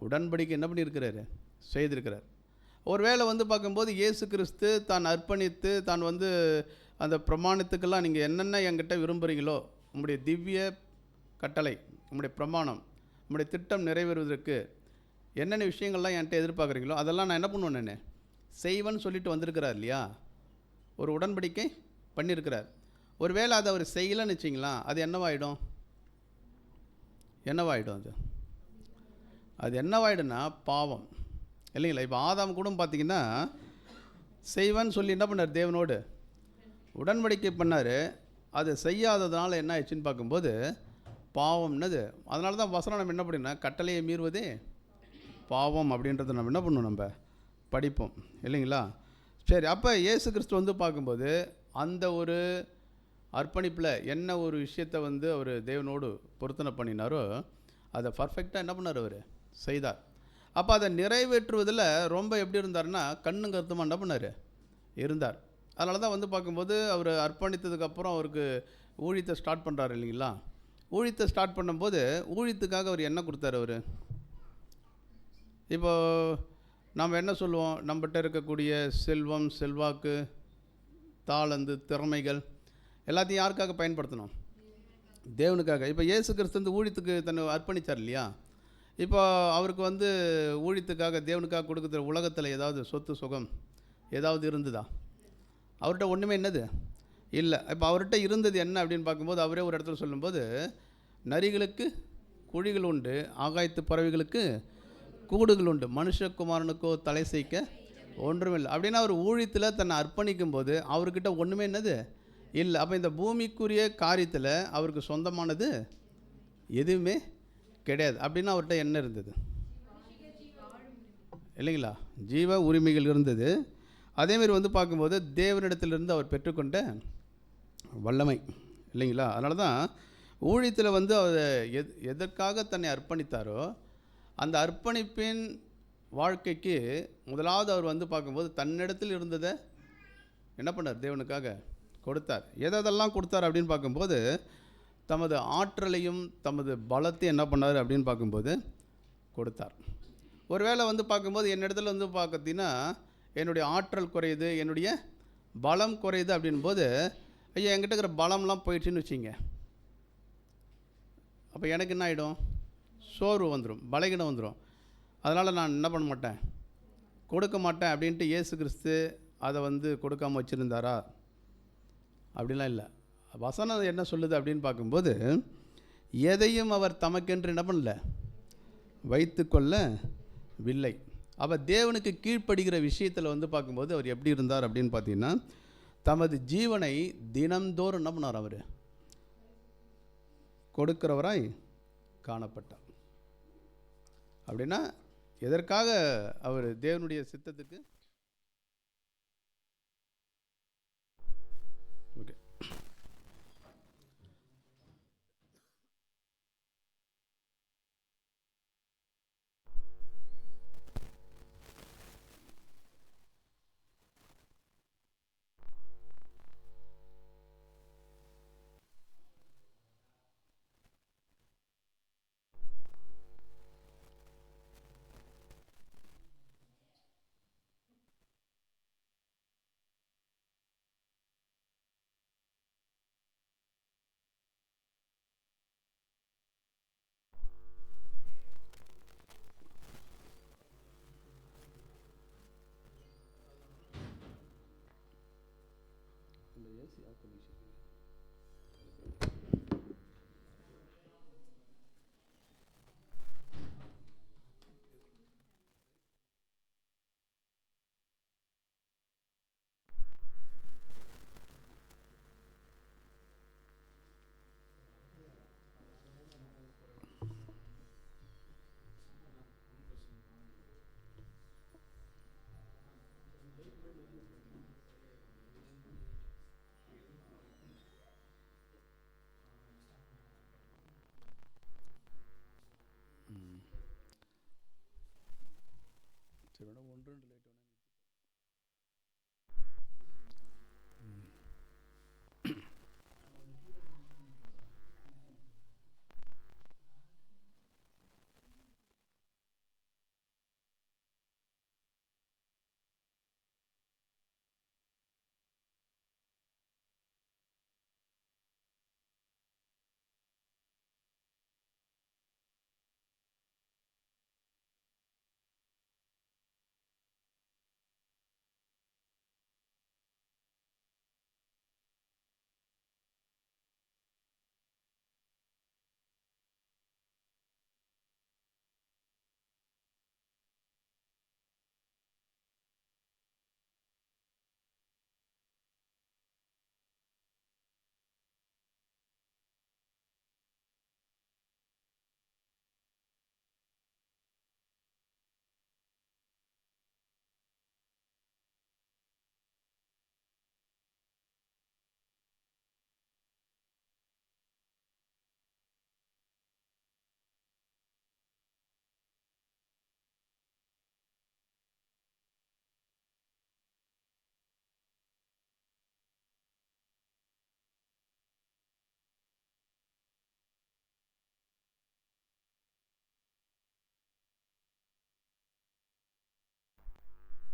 உடன்படிக்கை என்ன பண்ணியிருக்கிறாரு, செய்திருக்கிறார். ஒரு வேளை வந்து பார்க்கும்போது இயேசு கிறிஸ்து தான் அர்ப்பணித்து தான் வந்து அந்த பிரமாணத்துக்கெல்லாம் நீங்கள் என்னென்ன என்கிட்ட விரும்புகிறீங்களோ, உங்களுடைய திவ்ய கட்டளை, உங்களுடைய பிரமாணம், உங்களுடைய திட்டம் நிறைவேறுவதற்கு என்னென்ன விஷயங்கள்லாம் என்கிட்ட எதிர்பார்க்குறீங்களோ அதெல்லாம் நான் என்ன பண்ணுவேன், நான் செய்வேன்னு சொல்லிட்டு வந்திருக்கிறார் இல்லையா? ஒரு உடன்படிக்கை பண்ணியிருக்கிறார். ஒரு வேளை அதை அவர் செய்யலைன்னு வச்சிங்களா, அது என்னவாயிடும், அது என்னவாயிடும்னா பாவம் இல்லைங்களா? இப்போ ஆதாம் கூட பார்த்தீங்கன்னா செய்வேன்னு சொல்லி என்ன பண்ணார், தேவனோடு உடன்படிக்கை பண்ணார். அது செய்யாததுனால என்ன ஆயிடுச்சுன்னு பார்க்கும்போது பாவம்னது. அதனால தான் வசனம் நம்ம என்ன பண்ணினா, கட்டளையை மீறுவதே பாவம் அப்படின்றத நம்ம என்ன பண்ணணும், நம்ம படிப்போம் இல்லைங்களா? சரி, அப்போ இயேசு கிறிஸ்து வந்து பார்க்கும்போது அந்த ஒரு அர்ப்பணிப்பில் என்ன ஒரு விஷயத்தை வந்து அவர் தேவனோடு பொருத்தனை பண்ணினாரோ அதை பர்ஃபெக்டாக என்ன பண்ணார், அவர் செய்தார். அப்போ அதை நிறைவேற்றுவதில் ரொம்ப எப்படி இருந்தார்னா கண்ணும் கருத்துமாக என்ன பண்ணார், இருந்தார். அதனால தான் வந்து பார்க்கும்போது அவர் அர்ப்பணித்ததுக்கப்புறம் அவருக்கு ஊழியத்தை ஸ்டார்ட் பண்ணுறாரு இல்லைங்களா? ஊழியத்தை ஸ்டார்ட் பண்ணும்போது ஊழியத்துக்காக அவர் என்ன கொடுத்தார், அவர் இப்போ நாம் என்ன சொல்லுவோம், நம்மகிட்ட இருக்கக்கூடிய செல்வம், செல்வாக்கு, தாளந்து, திறமைகள் எல்லாத்தையும் யாருக்காக பயன்படுத்தணும், தேவனுக்காக. இப்போ இயேசு கிறிஸ்து வந்து ஊழியத்துக்கு தன்னை அர்ப்பணித்தார் இல்லையா? இப்போ அவருக்கு வந்து ஊழியத்துக்காக தேவனுக்காக கொடுக்குற உலகத்தில் ஏதாவது சொத்து சுகம் ஏதாவது இருந்ததா? அவர்கிட்ட ஒன்றுமே என்னது இல்லை. இப்போ அவர்கிட்ட இருந்தது என்ன அப்படின்னு பார்க்கும்போது அவரே ஒரு இடத்துல சொல்லும்போது, நரிகளுக்கு குழிகள் உண்டு, ஆகாயத்து பறவைகளுக்கு கூடுகள் உண்டு, மனுஷகுமாரனுக்கோ தலை செய்க்க ஒன்றுமில்லை. அப்படின்னா அவர் ஊழியத்தில் தன்னை அர்ப்பணிக்கும் போது அவர்கிட்ட ஒன்றுமே என்னது இல்லை. அப்போ இந்த பூமிக்குரிய காரியத்தில் அவருக்கு சொந்தமானது எதுவுமே கிடையாது. அப்படின்னா அவர்கிட்ட என்ன இருந்தது இல்லைங்களா? ஜீவ உரிமைகள் இருந்தது. அதேமாரி வந்து பார்க்கும்போது தேவனிடத்திலிருந்து அவர் பெற்றுக்கொண்ட வல்லமை இல்லைங்களா? அதனால தான் ஊழியத்தில் வந்து அவர் எதற்காக தன்னை அர்ப்பணித்தாரோ அந்த அர்ப்பணிப்பின் வாழ்க்கைக்கு முதலாவது அவர் வந்து பார்க்கும்போது தன்னிடத்தில் இருந்ததை என்ன பண்ணார், தேவனுக்காக கொடுத்தார். எதெல்லாம் கொடுத்தார் அப்படின்னு பார்க்கும்போது தமது ஆற்றலையும் தமது பலத்தையும் என்ன பண்ணார் அப்படின்னு பார்க்கும்போது கொடுத்தார். ஒரு வேளை வந்து பார்க்கும்போது என்னிடத்துல வந்து பார்த்தீங்கன்னா என்னுடைய ஆற்றல் குறையுது, என்னுடைய பலம் குறையுது அப்படின்போது, ஐயா என்கிட்ட இருக்கிற பலம்லாம் போயிடுச்சுன்னு வச்சிங்க, அப்போ எனக்கு என்ன ஆகிடும், சோர்வு வந்துடும், பலகீனம் வந்துடும். அதனால் நான் என்ன பண்ண மாட்டேன், கொடுக்க மாட்டேன் அப்படின்ட்டு இயேசு கிறிஸ்து அதை வந்து கொடுக்காமல் வச்சுருந்தாரா? அப்படிலாம் இல்லை. வசனம் என்ன சொல்லுது அப்படின்னு பார்க்கும்போது, எதையும் அவர் தமக்கென்று என்ன பண்ணல, வைத்து கொள்ளவில்லை. அவர் தேவனுக்கு கீழ்ப்படுகிற விஷயத்தில் வந்து பார்க்கும்போது அவர் எப்படி இருந்தார் அப்படின்னு பார்த்தீங்கன்னா, தமது ஜீவனை தினந்தோறும் என்ன பண்ணார், அவர் கொடுக்கிறவராய் காணப்பட்டார். அப்படின்னா எதற்காக அவர் தேவனுடைய சித்தத்துக்கு ஓகே சரி மேடம், 1 2 லேட் வேணா.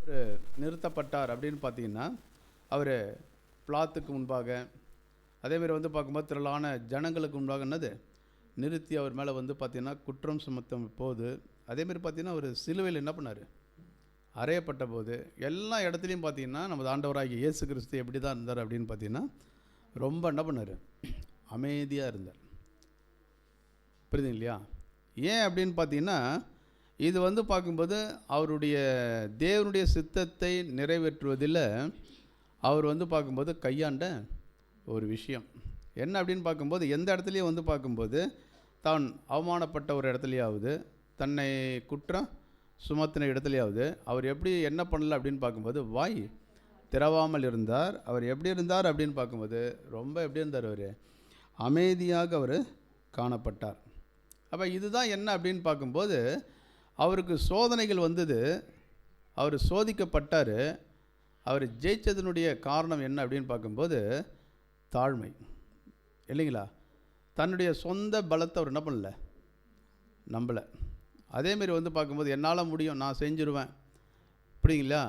அவர் நிறுத்தப்பட்டார் அப்படின்னு பார்த்தீங்கன்னா, அவர் பிளாத்துக்கு முன்பாக, அதேமாரி வந்து பார்க்கும்போது திரளான ஜனங்களுக்கு முன்பாக என்னது நிறுத்தி அவர் மேலே வந்து பார்த்தீங்கன்னா குற்றம் சுமத்தும் போது, அதேமாரி பார்த்தீங்கன்னா அவர் சிலுவையில் என்ன பண்ணார், அறையப்பட்ட போது, எல்லா இடத்துலையும் பார்த்தீங்கன்னா நமது ஆண்டவராகிய இயேசு கிறிஸ்து எப்படி தான் இருந்தார் அப்படின்னு பார்த்தீங்கன்னா ரொம்ப என்ன பண்ணார், அமைதியாக இருந்தார். புரியுதுங்க இல்லையா? ஏன் அப்படின்னு பார்த்தீங்கன்னா, இது வந்து பார்க்கும்போது அவருடைய தேவனுடைய சித்தத்தை நிறைவேற்றுவதில் அவர் வந்து பார்க்கும்போது கையாண்ட ஒரு விஷயம் என்ன அப்படின்னு பார்க்கும்போது, எந்த இடத்துலையும் வந்து பார்க்கும்போது தான் அவமானப்பட்ட ஒரு இடத்துலையாவது, தன்னை குற்றம் சுமத்தின இடத்துலையாவது அவர் எப்படி என்ன பண்ணல அப்படின்னு பார்க்கும்போது வாய் திறவாமல் இருந்தார். அவர் எப்படி இருந்தார் அப்படின்னு பார்க்கும்போது ரொம்ப எப்படி இருந்தார், அவர் அமைதியாக அவர் காணப்பட்டார். அப்போ இதுதான் என்ன அப்படின்னு பார்க்கும்போது, அவருக்கு சோதனைகள் வந்தது, அவர் சோதிக்கப்பட்டார். அவர் ஜெயித்ததனுடைய காரணம் என்ன அப்படின்னு பார்க்கும்போது தாழ்மை இல்லைங்களா? தன்னுடைய சொந்த பலத்தை அவர் என்ன பண்ணல, நம்பலை. அதேமாரி வந்து பார்க்கும்போது என்னால் முடியும், நான் செஞ்சுருவேன், அப்படிங்களா,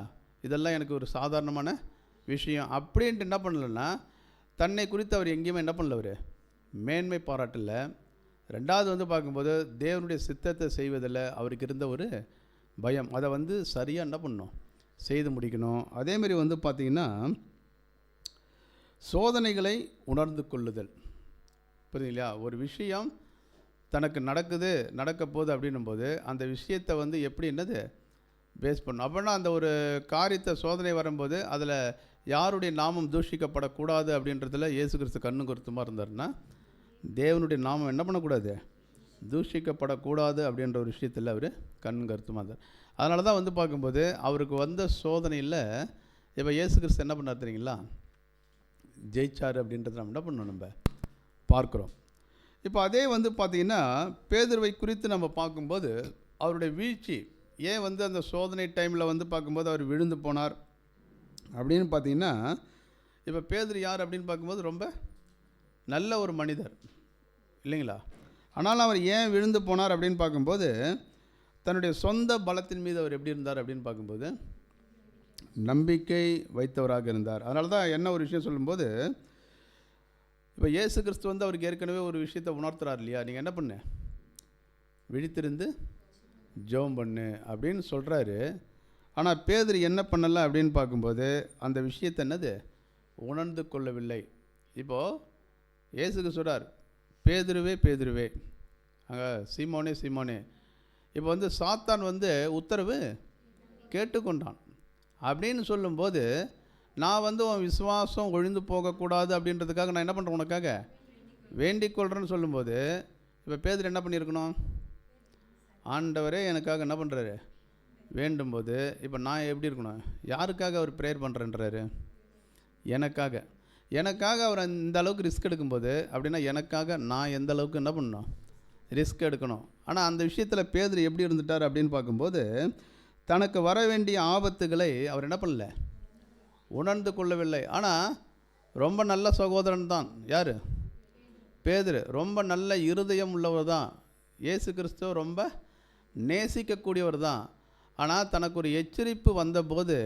இதெல்லாம் எனக்கு ஒரு சாதாரணமான விஷயம் அப்படின்ட்டு என்ன பண்ணலன்னா, தன்னை குறித்து அவர் எங்கேயுமே என்ன பண்ணல, அவர் மேன்மை பாராட்டலை. ரெண்டாவது வந்து பார்க்கும்போது தேவனுடைய சித்தத்தை செய்வதில் அவருக்கு இருந்த ஒரு பயம், அதை வந்து சரியாக என்ன பண்ணணும், செய்து முடிக்கணும். அதேமாரி வந்து பார்த்திங்கன்னா சோதனைகளை உணர்ந்து கொள்ளுதல். புரியுதுங்களா? ஒரு விஷயம் தனக்கு நடக்க போகுது அப்படின்னும்போது அந்த விஷயத்தை வந்து எப்படி என்னது பேஸ் பண்ணணும். அப்படின்னா அந்த ஒரு காரியத்தை சோதனை வரும்போது அதில் யாருடைய நாமம் தூஷிக்கப்படக்கூடாது அப்படின்றதுல இயேசு கிறிஸ்து கண்ணு கருத்துமாக இருந்தார்னா, தேவனுடைய நாமம் என்ன பண்ணக்கூடாது, தூஷிக்கப்படக்கூடாது அப்படின்ற ஒரு விஷயத்தில் அவர் கண் கருத்துமாக இருந்தார். அதனால தான் வந்து பார்க்கும்போது அவருக்கு வந்த சோதனையில் இப்போ இயேசு கிறிஸ்து என்ன பண்ணார் தெரியுங்களா, ஜெயிச்சார் அப்படின்றத நம்ம என்ன பண்ணணும், நம்ம பார்க்குறோம். இப்போ அதே வந்து பார்த்திங்கன்னா பேதுருவை குறித்து நம்ம பார்க்கும்போது அவருடைய வீழ்ச்சி ஏன் வந்து அந்த சோதனை டைமில் வந்து பார்க்கும்போது அவர் விழுந்து போனார் அப்படின்னு பார்த்திங்கன்னா, இப்போ பேதுரு யார் அப்படின்னு பார்க்கும்போது ரொம்ப நல்ல ஒரு மனிதர் இல்லைங்களா? ஆனால் அவர் ஏன் விழுந்து போனார் அப்படின்னு பார்க்கும்போது தன்னுடைய சொந்த பலத்தின் மீது அவர் எப்படி இருந்தார் அப்படின்னு பார்க்கும்போது நம்பிக்கை வைத்தவராக இருந்தார். அதனால தான் என்ன ஒரு விஷயம் சொல்லும்போது, இப்போ இயேசு கிறிஸ்து வந்து அவருக்கு ஏற்கனவே ஒரு விஷயத்தை உணர்த்துறார் இல்லையா, நீங்கள் என்ன பண்ணு, விழித்திருந்து ஜெபம் பண்ணு அப்படின்னு சொல்கிறாரு. ஆனால் பேதுரு என்ன பண்ணலை அப்படின்னு பார்க்கும்போது அந்த விஷயத்தை என்னது உணர்ந்து கொள்ளவில்லை. இப்போது இயேசுக்கு சொல்கிறார், பேதுருவே பேதுருவே, அங்கே சீமோனே சீமோனே. இப்போ வந்து சாத்தான் வந்து உத்தரவு கேட்டுக்கொண்டான் அப்படின்னு சொல்லும்போது, நான் வந்து உன் விசுவாசம் ஒழிந்து போகக்கூடாது அப்படின்றதுக்காக நான் என்ன பண்ணுறேன், உனக்காக வேண்டிக் கொள்கிறேன்னு சொல்லும்போது, இப்போ பேதுரு என்ன பண்ணியிருக்கணும், ஆண்டவரே எனக்காக என்ன பண்ணுறாரு வேண்டும்போது, இப்போ நான் எப்படி இருக்கணும், யாருக்காக அவர் ப்ரேயர் பண்ணுறேன்றாரு, எனக்காக அவர் இந்த அளவுக்கு ரிஸ்க் எடுக்கும்போது, அப்படின்னா எனக்காக நான் எந்த அளவுக்கு என்ன பண்ணணும், ரிஸ்க் எடுக்கணும். ஆனால் அந்த விஷயத்தில் பேதுரு எப்படி இருந்துட்டார் அப்படின்னு பார்க்கும்போது, தனக்கு வர வேண்டிய ஆபத்துகளை அவர் என்ன பண்ணல, உணர்ந்து கொள்ளவில்லை. ஆனால் ரொம்ப நல்ல சகோதரன் தான் யார், பேதுரு. ரொம்ப நல்ல இருதயம் உள்ளவர் தான். இயேசு கிறிஸ்துவ ரொம்ப நேசிக்கக்கூடியவர் தான். ஆனால் தனக்கு ஒரு எச்சரிப்பு வந்தபோது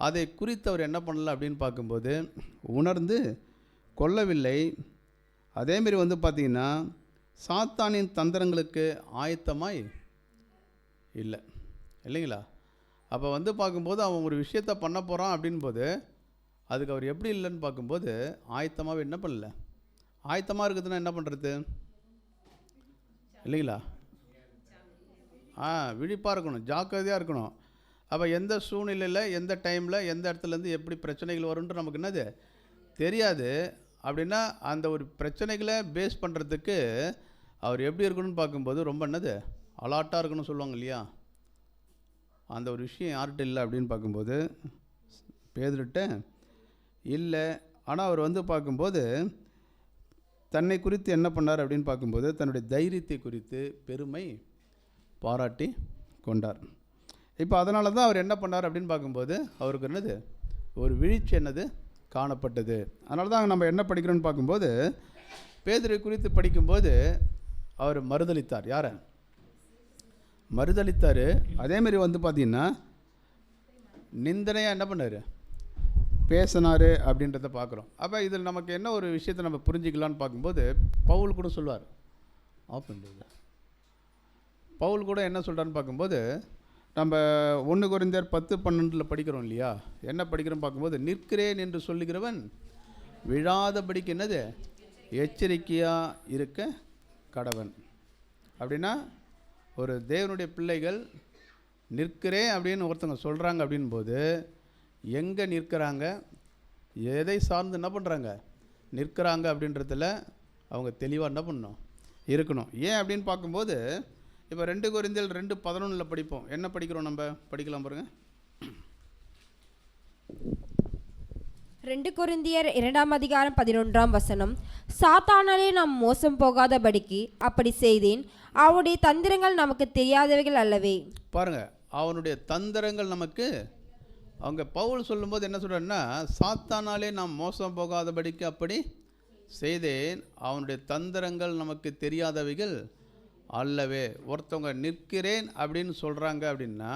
அதை குறித்து அவர் என்ன பண்ணல அப்படின்னு பார்க்கும்போது உணர்ந்து கொள்ளவில்லை. அதேமாரி வந்து பார்த்திங்கன்னா சாத்தானின் தந்திரங்களுக்கு ஆயத்தமாய் இல்லை, இல்லைங்களா? அப்போ வந்து பார்க்கும்போது அவன் ஒரு விஷயத்தை பண்ண போகிறான் அப்படின்போது அதுக்கு அவர் எப்படி இல்லைன்னு பார்க்கும்போது ஆயத்தமாகவே என்ன பண்ணல. ஆயத்தமாக இருக்குதுன்னா என்ன பண்ணுறது, இல்லைங்களா? விழிப்பாக இருக்கணும், ஜாக்கிரதையாக இருக்கணும். அப்போ எந்த சூழ்நிலையில், எந்த டைமில், எந்த இடத்துலேருந்து எப்படி பிரச்சனைகள் வரும்ன்ற நமக்கு என்னது தெரியாது. அப்படின்னா அந்த ஒரு பிரச்சனைகளை பேஸ் பண்ணுறதுக்கு அவர் எப்படி இருக்கணும்னு பார்க்கும்போது ரொம்ப என்னது அலாட்டாக இருக்கணும்னு சொல்லுவாங்க இல்லையா? அந்த ஒரு விஷயம் யார்கிட்ட இல்லை அப்படின்னு பார்க்கும்போது பேதுருட்ட இல்லை. ஆனால் அவர் வந்து பார்க்கும்போது தன்னை குறித்து என்ன பண்ணார் அப்படின்னு பார்க்கும்போது தன்னுடைய தைரியத்தை குறித்து பெருமை பாராட்டி கொண்டார். இப்போ அதனால தான் அவர் என்ன பண்ணார் அப்படின்னு பார்க்கும்போது அவருக்கு என்னது ஒரு வீழ்ச்சி என்னது காணப்பட்டது. அதனால தான் நம்ம என்ன படிக்கிறோன்னு பார்க்கும்போது பேதுரை குறித்து படிக்கும்போது அவர் மறுதளித்தார். யாரை மறுதளித்தார்? அதேமாரி வந்து பார்த்திங்கன்னா நிந்தனையாக என்ன பண்ணார், பேசினார் அப்படின்றத பார்க்குறோம். அப்போ இதில் நமக்கு என்ன ஒரு விஷயத்தை நம்ம புரிஞ்சிக்கலான்னு பார்க்கும்போது பவுல் கூட சொல்லுவார். பவுல் கூட என்ன சொல்கிறான்னு பார்க்கும்போது நம்ம 1 கொரிந்தியர் 10:12 படிக்கிறோம் இல்லையா? என்ன படிக்கிறோம் பார்க்கும்போது நிற்கிறேன் என்று சொல்லுகிறவன் விழாதபடிக்கு என்னது எச்சரிக்கையாக இருக்க கடவன். அப்படின்னா ஒரு தேவனுடைய பிள்ளைகள் நிற்கிறேன் அப்படின்னு ஒருத்தவங்க சொல்கிறாங்க அப்படின்போது எங்கே நிற்கிறாங்க, எதை சார்ந்து என்ன பண்ணுறாங்க நிற்கிறாங்க அப்படின்றதில் அவங்க தெளிவாக என்ன பண்ணணும் இருக்கணும். ஏன் அப்படின்னு பார்க்கும்போது இப்போ 2 கொரிந்தியர் 2:11 படிப்போம். என்ன படிக்கிறோம், நம்ம படிக்கலாம் பாருங்கள். 2 கொரிந்தியர் 2:11 சாத்தானாலே நாம் மோசம் போகாதபடிக்கு அப்படி செய்தேன், அவனுடைய தந்திரங்கள் நமக்கு தெரியாதவைகள் அல்லவே. பாருங்க, அவனுடைய தந்திரங்கள் நமக்கு, அவங்க பவுல் சொல்லும்போது என்ன சொல்கிறாருன்னா சாத்தானாலே நாம் மோசம் போகாதபடிக்கு அப்படி செய்தேன், அவனுடைய தந்திரங்கள் நமக்கு தெரியாதவைகள் அல்லவே. ஒருத்தவங்க நிற்கிறேன் அப்படின்னு சொல்கிறாங்க அப்படின்னா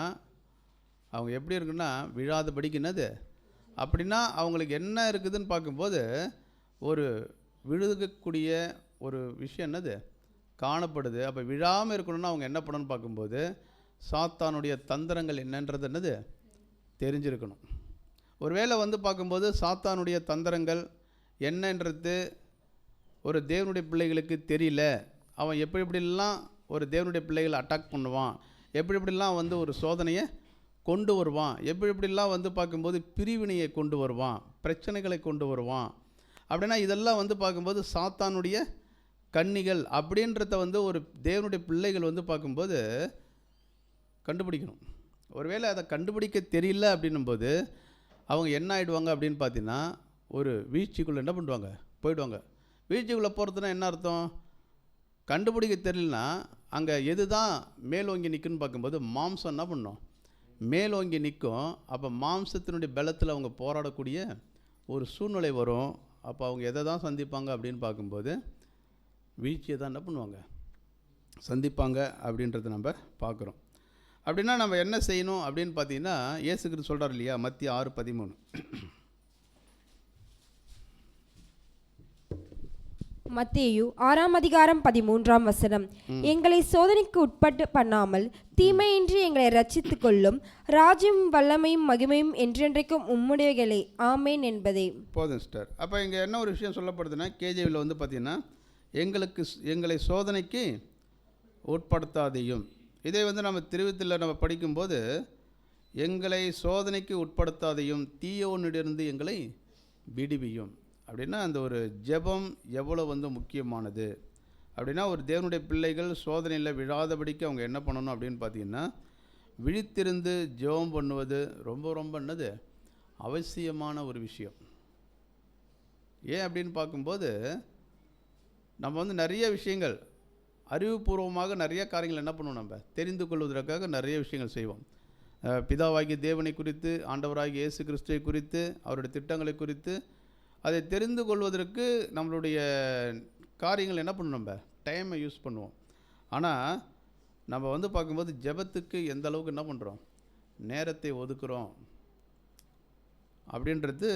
அவங்க எப்படி இருக்குன்னா விழாதபடிக்கு என்னது அப்படின்னா அவங்களுக்கு என்ன இருக்குதுன்னு பார்க்கும்போது ஒரு விழுகக்கூடிய ஒரு விஷயம் என்னது காணப்படுது. அப்போ விழாமல் இருக்கணும்னா அவங்க என்ன பண்ணணும்னு பார்க்கும்போது சாத்தானுடைய தந்திரங்கள் என்னன்றது என்னது தெரிஞ்சிருக்கணும். ஒருவேளை வந்து பார்க்கும்போது சாத்தானுடைய தந்திரங்கள் என்னன்றது ஒரு தேவனுடைய பிள்ளைகளுக்கு தெரியல, அவன் எப்படிலாம் ஒரு தேவனுடைய பிள்ளைகளை அட்டாக் பண்ணுவான், எப்படிலாம் வந்து ஒரு சோதனையை கொண்டு வருவான், எப்படிலாம் வந்து பார்க்கும்போது பிரிவினையை கொண்டு வருவான், பிரச்சனைகளை கொண்டு வருவான் அப்படின்னா இதெல்லாம் வந்து பார்க்கும்போது சாத்தானுடைய கன்னிகள் அப்படின்றத வந்து ஒரு தேவனுடைய பிள்ளைகள் வந்து பார்க்கும்போது கண்டுபிடிக்கணும். ஒருவேளை அதை கண்டுபிடிக்க தெரியல அப்படின்னும்போது அவங்க என்ன ஆகிடுவாங்க அப்படின்னு பார்த்தீங்கன்னா ஒரு வீழ்ச்சிக்குள்ளே என்ன பண்ணுவாங்க போயிடுவாங்க. வீழ்ச்சிக்குள்ளே போகிறதுனா என்ன அர்த்தம், கண்டுபிடிக்க தெரியலனா அங்கே எது தான் மேலோங்கி நிற்குன்னு பார்க்கும்போது மாம்சம் என்ன பண்ணும் மேலோங்கி நிற்கும். அப்போ மாம்சத்தினுடைய பலத்தில் அவங்க போராடக்கூடிய ஒரு சூழ்நிலை வரும். அப்போ அவங்க எதை தான் சந்திப்பாங்க அப்படின்னு பார்க்கும்போது வீழ்ச்சியை தான் என்ன பண்ணுவாங்க சந்திப்பாங்க அப்படின்றத நம்ம பார்க்குறோம். அப்படின்னா நம்ம என்ன செய்யணும் அப்படின்னு பார்த்தீங்கன்னா இயேசு கிறிஸ்து சொல்கிறார் இல்லையா, மத்திய 6:13 மத்தேயு 6:13 எங்களை சோதனைக்கு உட்பட்டு பண்ணாமல் தீமையின்றி எங்களை ரட்சித்துக் கொள்ளும். ராஜ்யம் வல்லமையும் மகிமையும் என்றென்றைக்கும் உம்முடையகளே, ஆமேன் என்பதே. போதும் சிஸ்டர். அப்போ இங்கே என்ன ஒரு விஷயம் சொல்லப்படுதுன்னா, கேஜேவியில் வந்து பார்த்தீங்கன்னா எங்களை சோதனைக்கு உட்படுத்தாதையும். இதே வந்து நம்ம திருவித்தில் நம்ம படிக்கும்போது எங்களை சோதனைக்கு உட்படுத்தாதையும் தீயோனிலிருந்து எங்களை விடுவியும் அப்படின்னா, அந்த ஒரு ஜெபம் எவ்வளோ வந்து முக்கியமானது அப்படின்னா, ஒரு தேவனுடைய பிள்ளைகள் சோதனையில் விழாதபடிக்கு அவங்க என்ன பண்ணணும் அப்படின்னு பார்த்தீங்கன்னா, விழித்திருந்து ஜெபம் பண்ணுவது ரொம்ப ரொம்ப என்னது அவசியமான ஒரு விஷயம். ஏன் அப்படின்னு பார்க்கும்போது நம்ம வந்து நிறைய விஷயங்கள் அறிவுபூர்வமாக நிறைய காரியங்கள் என்ன பண்ணுவோம், நம்ம தெரிந்து கொள்வதற்காக நிறைய விஷயங்கள் செய்வோம். பிதாவாகிய தேவனை குறித்து, ஆண்டவராகிய இயேசு கிறிஸ்துவை குறித்து, அவருடைய திட்டங்களை குறித்து அதை தெரிந்து கொள்வதற்கு நம்மளுடைய காரியங்கள் என்ன பண்ணணும், நம்ம டைமை யூஸ் பண்ணுவோம். ஆனால் நம்ம வந்து பார்க்கும்போது ஜெபத்துக்கு எந்த அளவுக்கு என்ன பண்ணுறோம், நேரத்தை ஒதுக்குறோம் அப்படின்றது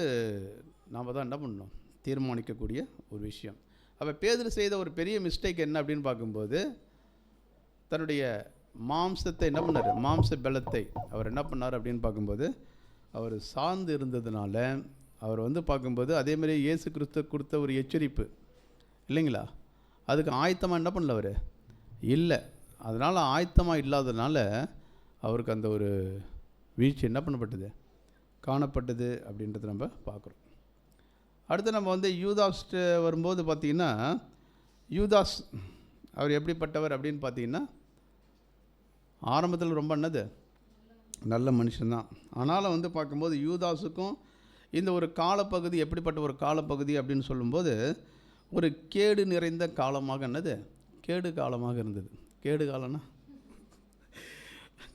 நாம் தான் என்ன பண்ணணும், தீர்மானிக்கக்கூடிய ஒரு விஷயம். அப்போ பேதுரு செய்த ஒரு பெரிய மிஸ்டேக் என்ன அப்படின்னு பார்க்கும்போது, தன்னுடைய மாம்சத்தை என்ன பண்ணார், மாம்ச பலத்தை அவர் என்ன பண்ணார் அப்படின்னு பார்க்கும்போது, அவர் சார்ந்து இருந்ததுனால அவர் வந்து பார்க்கும்போது அதேமாதிரி இயேசு கிறிஸ்து கொடுத்த ஒரு எச்சரிப்பு இல்லைங்களா, அதுக்கு ஆயத்தமாக என்ன பண்ணல அவர் இல்லை. அதனால் ஆயத்தமாக இல்லாததுனால அவருக்கு அந்த ஒரு வீழ்ச்சி என்ன பண்ணப்பட்டது, காணப்பட்டது அப்படின்றத நம்ம பார்க்குறோம். அடுத்து நம்ம வந்து யூதாஸ் வரும்போது பார்த்திங்கன்னா, யூதாஸ் அவர் எப்படிப்பட்டவர் அப்படின்னு பார்த்தீங்கன்னா, ஆரம்பத்தில் ரொம்ப என்னது நல்ல மனுஷன்தான். ஆனாலும் வந்து பார்க்கும்போது யூதாஸுக்கும் இந்த ஒரு காலப்பகுதி எப்படிப்பட்ட ஒரு காலப்பகுதி அப்படின்னு சொல்லும்போது, ஒரு கேடு நிறைந்த காலமாக என்னது, கேடு காலமாக இருந்தது. கேடு காலம்னா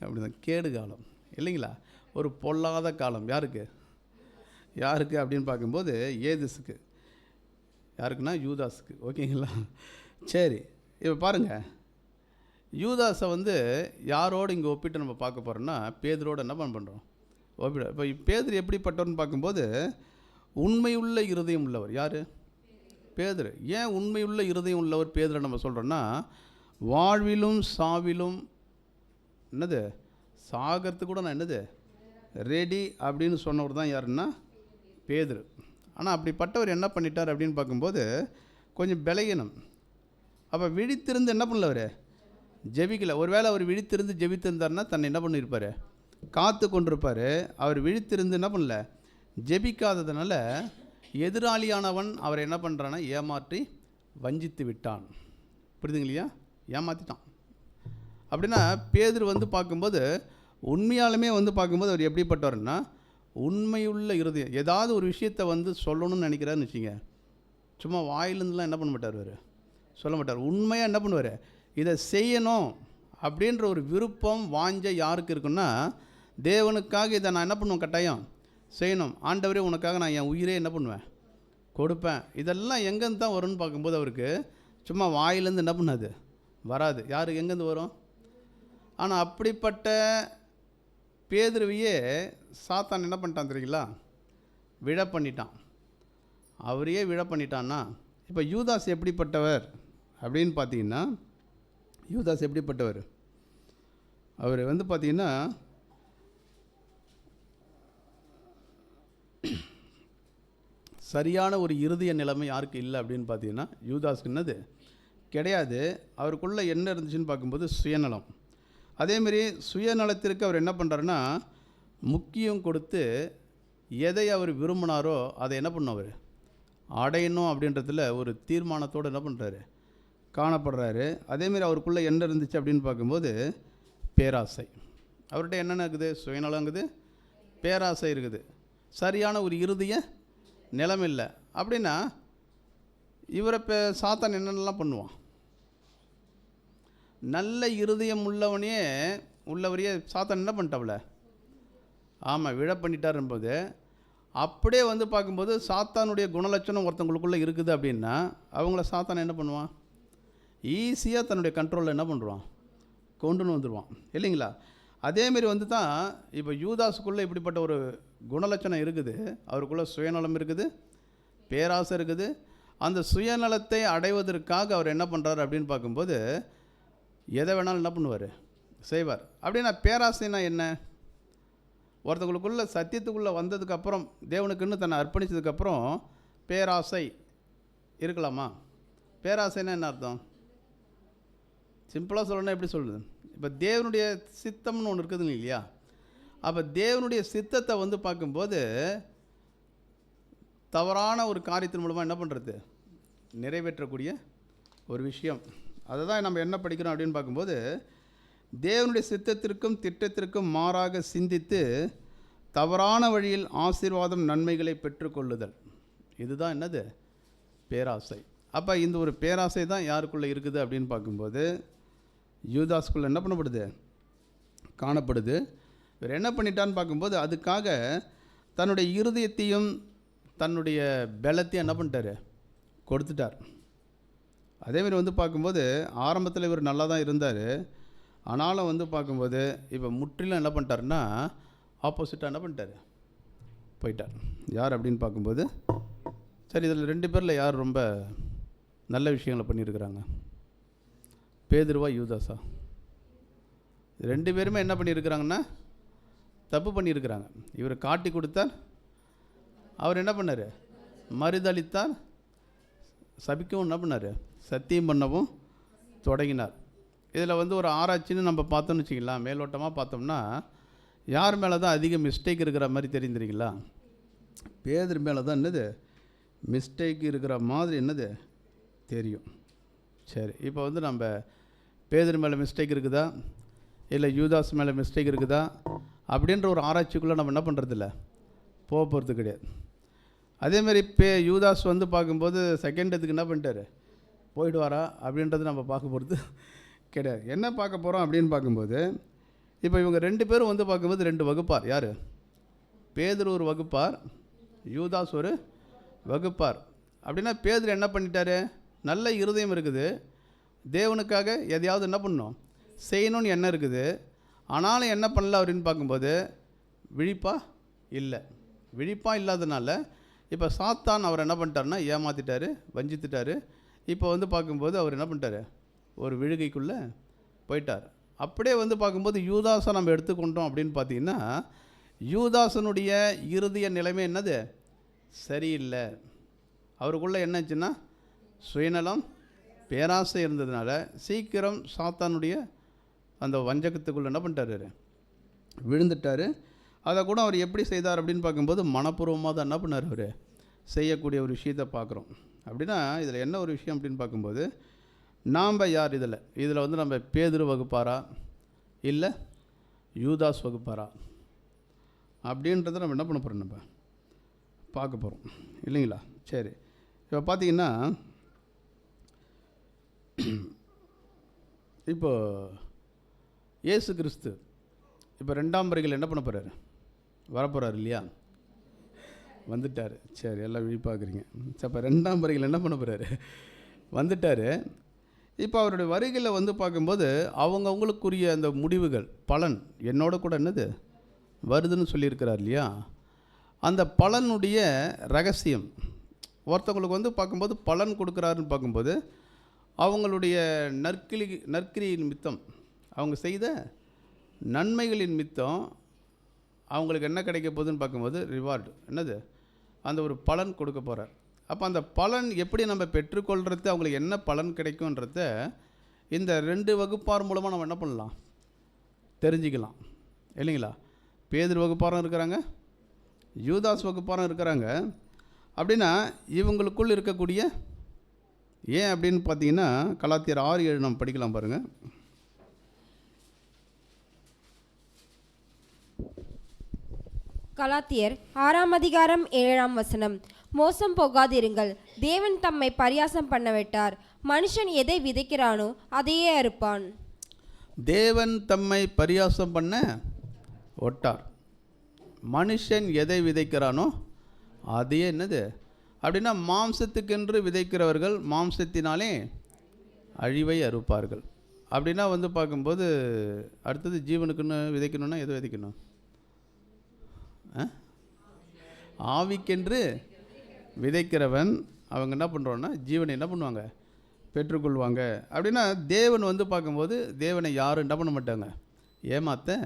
அப்படிதான், கேடு காலம் இல்லைங்களா, ஒரு பொல்லாத காலம். யாருக்கு அப்படின்னு பார்க்கும்போது ஏதுஸுக்கு. யாருக்குன்னா யூதாஸுக்கு. ஓகேங்களா, சரி. இப்போ பாருங்கள், யூதாஸை வந்து யாரோடு இங்கே ஒப்பிட்டு நம்ம பார்க்க போகிறோம்னா, பேதுரோடு என்ன பண்ணுறோம் ஒப்பிட. இப்போ பேதுரு எப்படிப்பட்டவர்னு பார்க்கும்போது உண்மையுள்ள இருதயம் உள்ளவர். யார்? பேதுரு. ஏன் உண்மையுள்ள இருதயம் உள்ளவர் பேதுரை நம்ம சொல்கிறோன்னா, வாழ்விலும் சாவிலும் என்னது சாகிறதுக்கு கூட நான் என்னது ரெடி அப்படின்னு சொன்னவர் தான் யாருன்னா பேதுரு. ஆனால் அப்படிப்பட்டவர் என்ன பண்ணிட்டார் அப்படின்னு பார்க்கும்போது கொஞ்சம் பலகீனம். அப்போ விழித்திருந்து என்ன பண்ணல, அவர் ஜெபிக்கலை. ஒருவேளை அவர் விழித்திருந்து ஜெபித்திருந்தார்னா தன்னை என்ன பண்ணியிருப்பார், காத்து கொண்டிருப்பார். அவர் விழித்திருந்து என்ன பண்ணல, ஜெபிக்காததுனால எதிராளியானவன் அவர் என்ன பண்ணுறான்னா ஏமாற்றி வஞ்சித்து விட்டான். புரியுதுங்களையா, ஏமாற்றிட்டான். அப்படின்னா பேதுரு வந்து பார்க்கும்போது உண்மையாலுமே வந்து பார்க்கும்போது அவர் எப்படிப்பட்டவர்னா, உண்மையுள்ள இருதயம். ஏதாவது ஒரு விஷயத்தை வந்து சொல்லணும்னு நினைக்கிறாருன்னு வச்சுங்க, சும்மா வாயிலிருந்துலாம் என்ன பண்ண மாட்டார், அவர் சொல்ல மாட்டார். உண்மையாக என்ன பண்ணுவார், இதை செய்யணும் அப்படின்ற ஒரு விருப்பம் வாஞ்ச யாருக்கு இருக்குன்னா, தேவனுக்காக இதை நான் என்ன பண்ணுவேன், கட்டாயம் செய்யணும். ஆண்டவரே உனக்காக நான் என் உயிரே என்ன பண்ணுவேன், கொடுப்பேன். இதெல்லாம் எங்கேருந்து தான் வரும்னு பார்க்கும்போது அவருக்கு சும்மா வாயிலேருந்து என்ன பண்ணாது, வராது. யாருக்கு எங்கேருந்து வரும்? ஆனால் அப்படிப்பட்ட பேதுருவையே சாத்தான் என்ன பண்ணிட்டான் தெரியுங்களா, விழ பண்ணிட்டான். அவரையே விழ பண்ணிட்டான்னா, இப்போ யூதாஸ் எப்படிப்பட்டவர் அப்படின்னு பார்த்தீங்கன்னா, யூதாஸ் எப்படிப்பட்டவர், அவர் வந்து பார்த்தீங்கன்னா சரியான ஒரு இறுதிய நிலைமை யாருக்கு இல்லை அப்படின்னு பார்த்தீங்கன்னா யூதாஸ்க்கு என்னது கிடையாது. அவருக்குள்ளே என்ன இருந்துச்சுன்னு பார்க்கும்போது சுயநலம். அதேமாரி சுயநலத்திற்கு அவர் என்ன பண்ணுறாருன்னா முக்கியம் கொடுத்து எதை அவர் விரும்பினாரோ அதை என்ன பண்ணவர் அடையணும் அப்படின்றதுல ஒரு தீர்மானத்தோடு என்ன பண்ணுறாரு, காணப்படுறாரு. அதேமாரி அவருக்குள்ளே என்ன இருந்துச்சு அப்படின்னு பார்க்கும்போது பேராசை. அவர்கிட்ட என்னென்ன இருக்குது, சுயநலம் இருக்குது, பேராசை இருக்குது. சரியான ஒரு இறுதிய நிலைமை இல்லை. அப்படின்னா இவரை சாத்தான் என்னென்னலாம் பண்ணுவான், நல்ல இருதயம் உள்ளவரையே சாத்தான் என்ன பண்ணிட்டாப்ல, ஆமாம் விழ பண்ணிட்டார் என்பது. அப்படியே வந்து பார்க்கும்போது சாத்தானுடைய குணலட்சணம் ஒருத்தவங்களுக்குள்ளே இருக்குது அப்படின்னா அவங்கள சாத்தான் என்ன பண்ணுவான், ஈஸியாக தன்னுடைய கண்ட்ரோலில் என்ன பண்ணுவான், கொண்டுன்னு வந்துடுவான் இல்லைங்களா. அதேமாரி வந்து தான் இப்போ யூதாஸுக்குள்ளே இப்படிப்பட்ட ஒரு குணலட்சணம் இருக்குது. அவருக்குள்ளே சுயநலம் இருக்குது, பேராசை இருக்குது. அந்த சுயநலத்தை அடைவதற்காக அவர் என்ன பண்ணுறாரு அப்படின்னு பார்க்கும்போது எதை வேணாலும் என்ன பண்ணுவார், செய்வார். அப்படின்னா பேராசைனா என்ன? ஒருத்தவங்களுக்குள்ள சத்தியத்துக்குள்ளே வந்ததுக்கப்புறம், தேவனுக்குன்னு தன்னை அர்ப்பணித்ததுக்கப்புறம் பேராசை இருக்கலாமா? பேராசைன்னா என்ன அர்த்தம்? சிம்பிளாக சொல்லணும்னா எப்படி சொல்லுது? இப்போ தேவனுடைய சித்தம்னு ஒன்று இருக்குதுங்க இல்லையா? அப்போ தேவனுடைய சித்தத்தை வந்து பார்க்கும்போது தவறான ஒரு காரியத்தின் மூலமாக என்ன பண்ணுறது, நிறைவேற்றக்கூடிய ஒரு விஷயம். அதை தான் நம்ம என்ன படிக்கிறோம் அப்படின்னு பார்க்கும்போது, தேவனுடைய சித்தத்திற்கும் திட்டத்திற்கும் மாறாக சிந்தித்து தவறான வழியில் ஆசீர்வாதம் நன்மைகளை பெற்றுக்கொள்ளுதல். இதுதான் என்னது, பேராசை. அப்போ இந்த ஒரு பேராசை தான் யாருக்குள்ளே இருக்குது அப்படின்னு பார்க்கும்போது யூதாஸ்குள்ளே என்ன பண்ணப்படுது, காணப்படுது. இவர் என்ன பண்ணிட்டான்னு பார்க்கும்போது அதுக்காக தன்னுடைய இருதயத்தையும் தன்னுடைய பலத்தையும் என்ன பண்ணிட்டார், கொடுத்துட்டார். அதேமாதிரி வந்து பார்க்கும்போது ஆரம்பத்தில் இவர் நல்லா தான் இருந்தார். ஆனாலும் வந்து பார்க்கும்போது இப்போ முற்றிலும் என்ன பண்ணிட்டாருன்னா ஆப்போசிட்டாக என்ன பண்ணிட்டார், போயிட்டார். யார் அப்படின்னு பார்க்கும்போது, சரி இதில் 2 பேரில் யார் ரொம்ப நல்ல விஷயங்களை பண்ணியிருக்கிறாங்க, பேதுருவா யூதாஸா? 2 பேருமே என்ன பண்ணியிருக்கிறாங்கன்னா தப்பு பண்ணியிருக்கிறாங்க. இவர் காட்டி கொடுத்தார், அவர் என்ன பண்ணார், மறுதளித்தார். சபிக்கவும் என்ன பண்ணார், சத்தியம் பண்ணவும் தொடங்கினார். இதில் வந்து ஒரு ஆராய்ச்சின்னு நம்ம பார்த்தோம்னு வச்சுக்கலாம், மேலோட்டமாக பார்த்தோம்னா யார் மேலே தான் அதிக மிஸ்டேக் இருக்கிற மாதிரி தெரிஞ்சுறீங்களா? பேதுரு மேலே தான் என்னது மிஸ்டேக் இருக்கிற மாதிரி என்னது தெரியும். சரி, இப்போ வந்து நம்ம பேதுரு மேலே மிஸ்டேக் இருக்குதா இல்லை யூதாஸ் மேலே மிஸ்டேக் இருக்குதா அப்படின்ற ஒரு ஆராய்ச்சிக்குள்ளே நம்ம என்ன பண்ணுறதில்ல, போகிறது கிடையாது. அதேமாதிரி யூதாஸ் வந்து பார்க்கும்போது செகண்ட் இதுக்கு என்ன பண்ணிட்டார், போயிடுவாரா அப்படின்றது நம்ம பார்க்க போகிறது கிடையாது. என்ன பார்க்க போகிறோம் அப்படின்னு பார்க்கும்போது, இப்போ இவங்க 2 பேரும் வந்து பார்க்கும்போது 2 வகுப்பார். யார்? பேதுரு ஒரு வகுப்பார், யூதாஸ் ஒரு வகுப்பார். அப்படின்னா பேதுரு என்ன பண்ணிட்டாரு, நல்ல இருதயம் இருக்குது, தேவனுக்காக எதையாவது என்ன பண்ணணும், செய்யணும்னு எண்ணம் இருக்குது. ஆனாலும் என்ன பண்ணல அப்படின்னு பார்க்கும்போது விழிப்பா இல்லை. விழிப்பாக இல்லாதனால இப்போ சாத்தான் அவர் என்ன பண்ணிட்டாருன்னா ஏமாற்றிட்டார், வஞ்சித்துட்டார். இப்போ வந்து பார்க்கும்போது அவர் என்ன பண்ணிட்டார், ஒரு விழுகைக்குள்ளே போயிட்டார். அப்படியே வந்து பார்க்கும்போது யூதாஸை நம்ம எடுத்துக்கொண்டோம் அப்படின்னு பார்த்தீங்கன்னா, யூதாசனுடைய இறுதிய நிலைமை என்னது, சரியில்லை. அவருக்குள்ளே என்னச்சுன்னா சுயநலம், பேராசை இருந்ததுனால சீக்கிரம் சாத்தானுடைய அந்த வஞ்சகத்துக்குள்ளே என்ன பண்ணிட்டார், விழுந்துட்டார். அதை கூட அவர் எப்படி செய்தார் அப்படின்னு பார்க்கும்போது மனப்பூர்வமாக தான் என்ன பண்ணார், அவர் செய்யக்கூடிய ஒரு விஷயத்தை பார்க்குறோம். அப்படின்னா இதில் என்ன ஒரு விஷயம் அப்படின்னு பார்க்கும்போது, நாம் யார் இதில் வந்து நம்ம பேதுரு வகுப்பாரா இல்லை யூதாஸ் வகுப்பாரா அப்படின்றத நம்ம என்ன பண்ண போகிறோம், நம்ம பார்க்க போகிறோம் இல்லைங்களா? சரி, இப்போ பார்த்தீங்கன்னா இப்போ இயேசு கிறிஸ்து இப்போ 2ஆம் வருகையில் என்ன பண்ண போகிறாரு, வரப்போகிறார் இல்லையா? வந்துட்டார். சரி, எல்லாம் விழிப்பாக்குறீங்க. சரி, இப்போ 2ஆம் வருகையில் என்ன பண்ண போகிறாரு, வந்துட்டார். இப்போ அவருடைய வருகையில் வந்து பார்க்கும்போது அவங்கவுங்களுக்குரிய அந்த முடிவுகள், பலன் என்னோட கூட என்னது வருதுன்னு சொல்லியிருக்கிறார் இல்லையா? அந்த பலனுடைய ரகசியம் ஒருத்தவங்களுக்கு வந்து பார்க்கும்போது பலன் கொடுக்குறாருன்னு பார்க்கும்போது அவங்களுடைய நற்கிரியின் நிமித்தம், அவங்க செய்த நன்மைகளின் நிமித்தம் அவங்களுக்கு என்ன கிடைக்க போகுதுன்னு பார்க்கும்போது ரிவார்டு என்னது, அந்த ஒரு பலன் கொடுக்க போகிறார். அப்போ அந்த பலன் எப்படி நம்ம பெற்றுக்கொள்கிறது, அவங்களுக்கு என்ன பலன் கிடைக்கும்ன்றத இந்த 2 வகுப்பார் மூலமாக நம்ம என்ன பண்ணலாம், தெரிஞ்சுக்கலாம் இல்லைங்களா? பேதுரு வகுப்பாரும் இருக்கிறாங்க, யூதாஸ் வகுப்பாரும் இருக்கிறாங்க. அப்படின்னா இவங்களுக்குள் இருக்கக்கூடிய ஏன் அப்படின்னு பார்த்தீங்கன்னா கலாத்தியர் 6:7 நம்ம படிக்கலாம் பாருங்கள். கலாத்தியர் 6:7 மோசம் போகாதிருங்கள், தேவன் தம்மை பரியாசம் பண்ண விட்டார், மனுஷன் எதை விதைக்கிறானோ அதையே அறுப்பான். தேவன் தம்மை பரியாசம் பண்ண ஒட்டார், மனுஷன் எதை விதைக்கிறானோ அதையே என்னது. அப்படின்னா மாம்சத்துக்கென்று விதைக்கிறவர்கள் மாம்சத்தினாலே அழிவை அறுப்பார்கள். அப்படின்னா வந்து பார்க்கும்போது அடுத்தது ஜீவனுக்குன்னு விதைக்கணும்னா எதை விதைக்கணும், ஆவிக்கென்று விதைக்கிறவன் அவங்க என்ன பண்ணுறோன்னா ஜீவனை என்ன பண்ணுவாங்க, பெற்றுக்கொள்வாங்க. அப்படின்னா தேவன் வந்து பார்க்கும்போது தேவனை யாரும் என்ன பண்ண மாட்டாங்க, ஏமாற்ற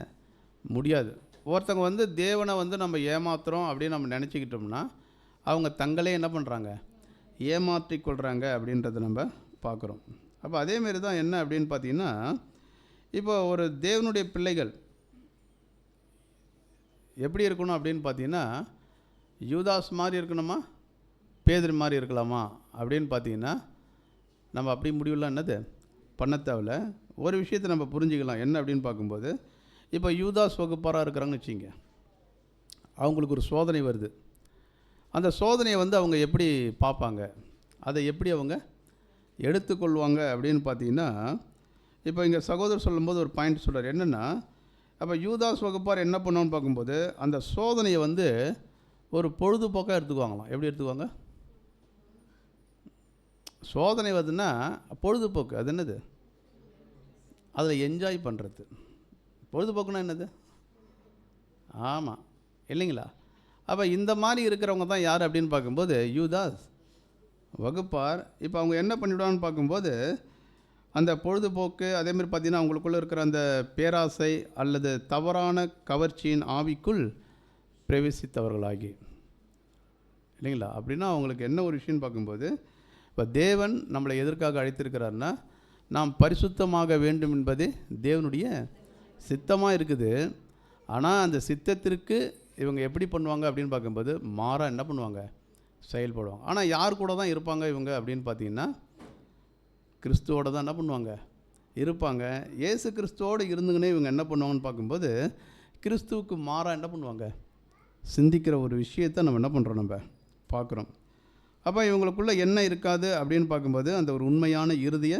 முடியாது. ஒருத்தவங்க வந்து தேவனை வந்து நம்ம ஏமாத்துறோம் அப்படின்னு நம்ம நினச்சிக்கிட்டோம்னா அவங்க தங்களே என்ன பண்ணுறாங்க, ஏமாற்றிக் கொள்கிறாங்க அப்படின்றத நம்ம பார்க்குறோம். அப்போ அதேமாரி தான் என்ன அப்படின்னு பார்த்தீங்கன்னா, இப்போ ஒரு தேவனுடைய பிள்ளைகள் எப்படி இருக்கணும் அப்படின்னு பார்த்தீங்கன்னா, யூதாஸ் மாதிரி இருக்கணுமா, பேதுரு மாதிரி இருக்கலாமா அப்படின்னு பார்த்தீங்கன்னா நம்ம அப்படி முடிவுலாம் என்னது பண்ண தேவையில்ல. ஒரு விஷயத்தை நம்ம புரிஞ்சுக்கலாம். என்ன அப்படின்னு பார்க்கும்போது, இப்போ யூதாஸ் வகுப்பாராக இருக்கிறாங்கன்னு வச்சுங்க, அவங்களுக்கு ஒரு சோதனை வருது. அந்த சோதனையை வந்து அவங்க எப்படி பார்ப்பாங்க, அதை எப்படி அவங்க எடுத்துக்கொள்வாங்க அப்படின்னு பார்த்தீங்கன்னா, இப்போ இங்கே சகோதரர் சொல்லும்போது ஒரு பாயிண்ட் சொல்கிறார். என்னென்னா, அப்போ யூதாஸ் வகுப்பார் என்ன பண்ணுவோன்னு பார்க்கும்போது அந்த சோதனையை வந்து ஒரு பொழுதுபோக்காக எடுத்துக்குவாங்களாம். எப்படி எடுத்துக்குவாங்க, சோதனை வருதுன்னா பொழுதுபோக்கு, அது என்னது, அதில் என்ஜாய் பண்ணுறது. பொழுதுபோக்குன்னா என்னது, ஆமாம் இல்லைங்களா. அப்போ இந்த மாதிரி இருக்கிறவங்க தான் யார் அப்படின்னு பார்க்கும்போது யூதாஸ் வகுப்பார். இப்போ அவங்க என்ன பண்ணிவிடுவான்னு பார்க்கும்போது அந்த பொழுதுபோக்கு, அதேமாதிரி பார்த்திங்கன்னா அவங்களுக்குள்ளே இருக்கிற அந்த பேராசை அல்லது தவறான கவர்ச்சியின் ஆவிக்குள் பிரவேசித்தவர்களாகி, இல்லைங்களா. அப்படின்னா அவங்களுக்கு என்ன ஒரு விஷயம்னு பார்க்கும்போது, இப்போ தேவன் நம்மளை எதற்காக அழைத்திருக்கிறாருன்னா நாம் பரிசுத்தமாக வேண்டும் என்பது தேவனுடைய சித்தமாக இருக்குது. ஆனால் அந்த சித்தத்திற்கு இவங்க எப்படி பண்ணுவாங்க அப்படின்னு பார்க்கும்போது மாறாக என்ன பண்ணுவாங்க, செயல்படுவாங்க. ஆனால் யார் கூட தான் இருப்பாங்க இவங்க அப்படின்னு பார்த்தீங்கன்னா கிறிஸ்துவோடு தான் என்ன பண்ணுவாங்க, இருப்பாங்க. இயேசு கிறிஸ்துவோடு இருந்துங்கன்னே இவங்க என்ன பண்ணுவாங்கன்னு பார்க்கும்போது கிறிஸ்துவுக்கு மாறாக என்ன பண்ணுவாங்க, சிந்திக்கிற ஒரு விஷயத்தை நம்ம என்ன பண்ணுறோம், நம்ம பார்க்குறோம். அப்போ இவங்களுக்குள்ளே என்ன இருக்காது அப்படின்னு பார்க்கும்போது அந்த ஒரு உண்மையான இறுதிய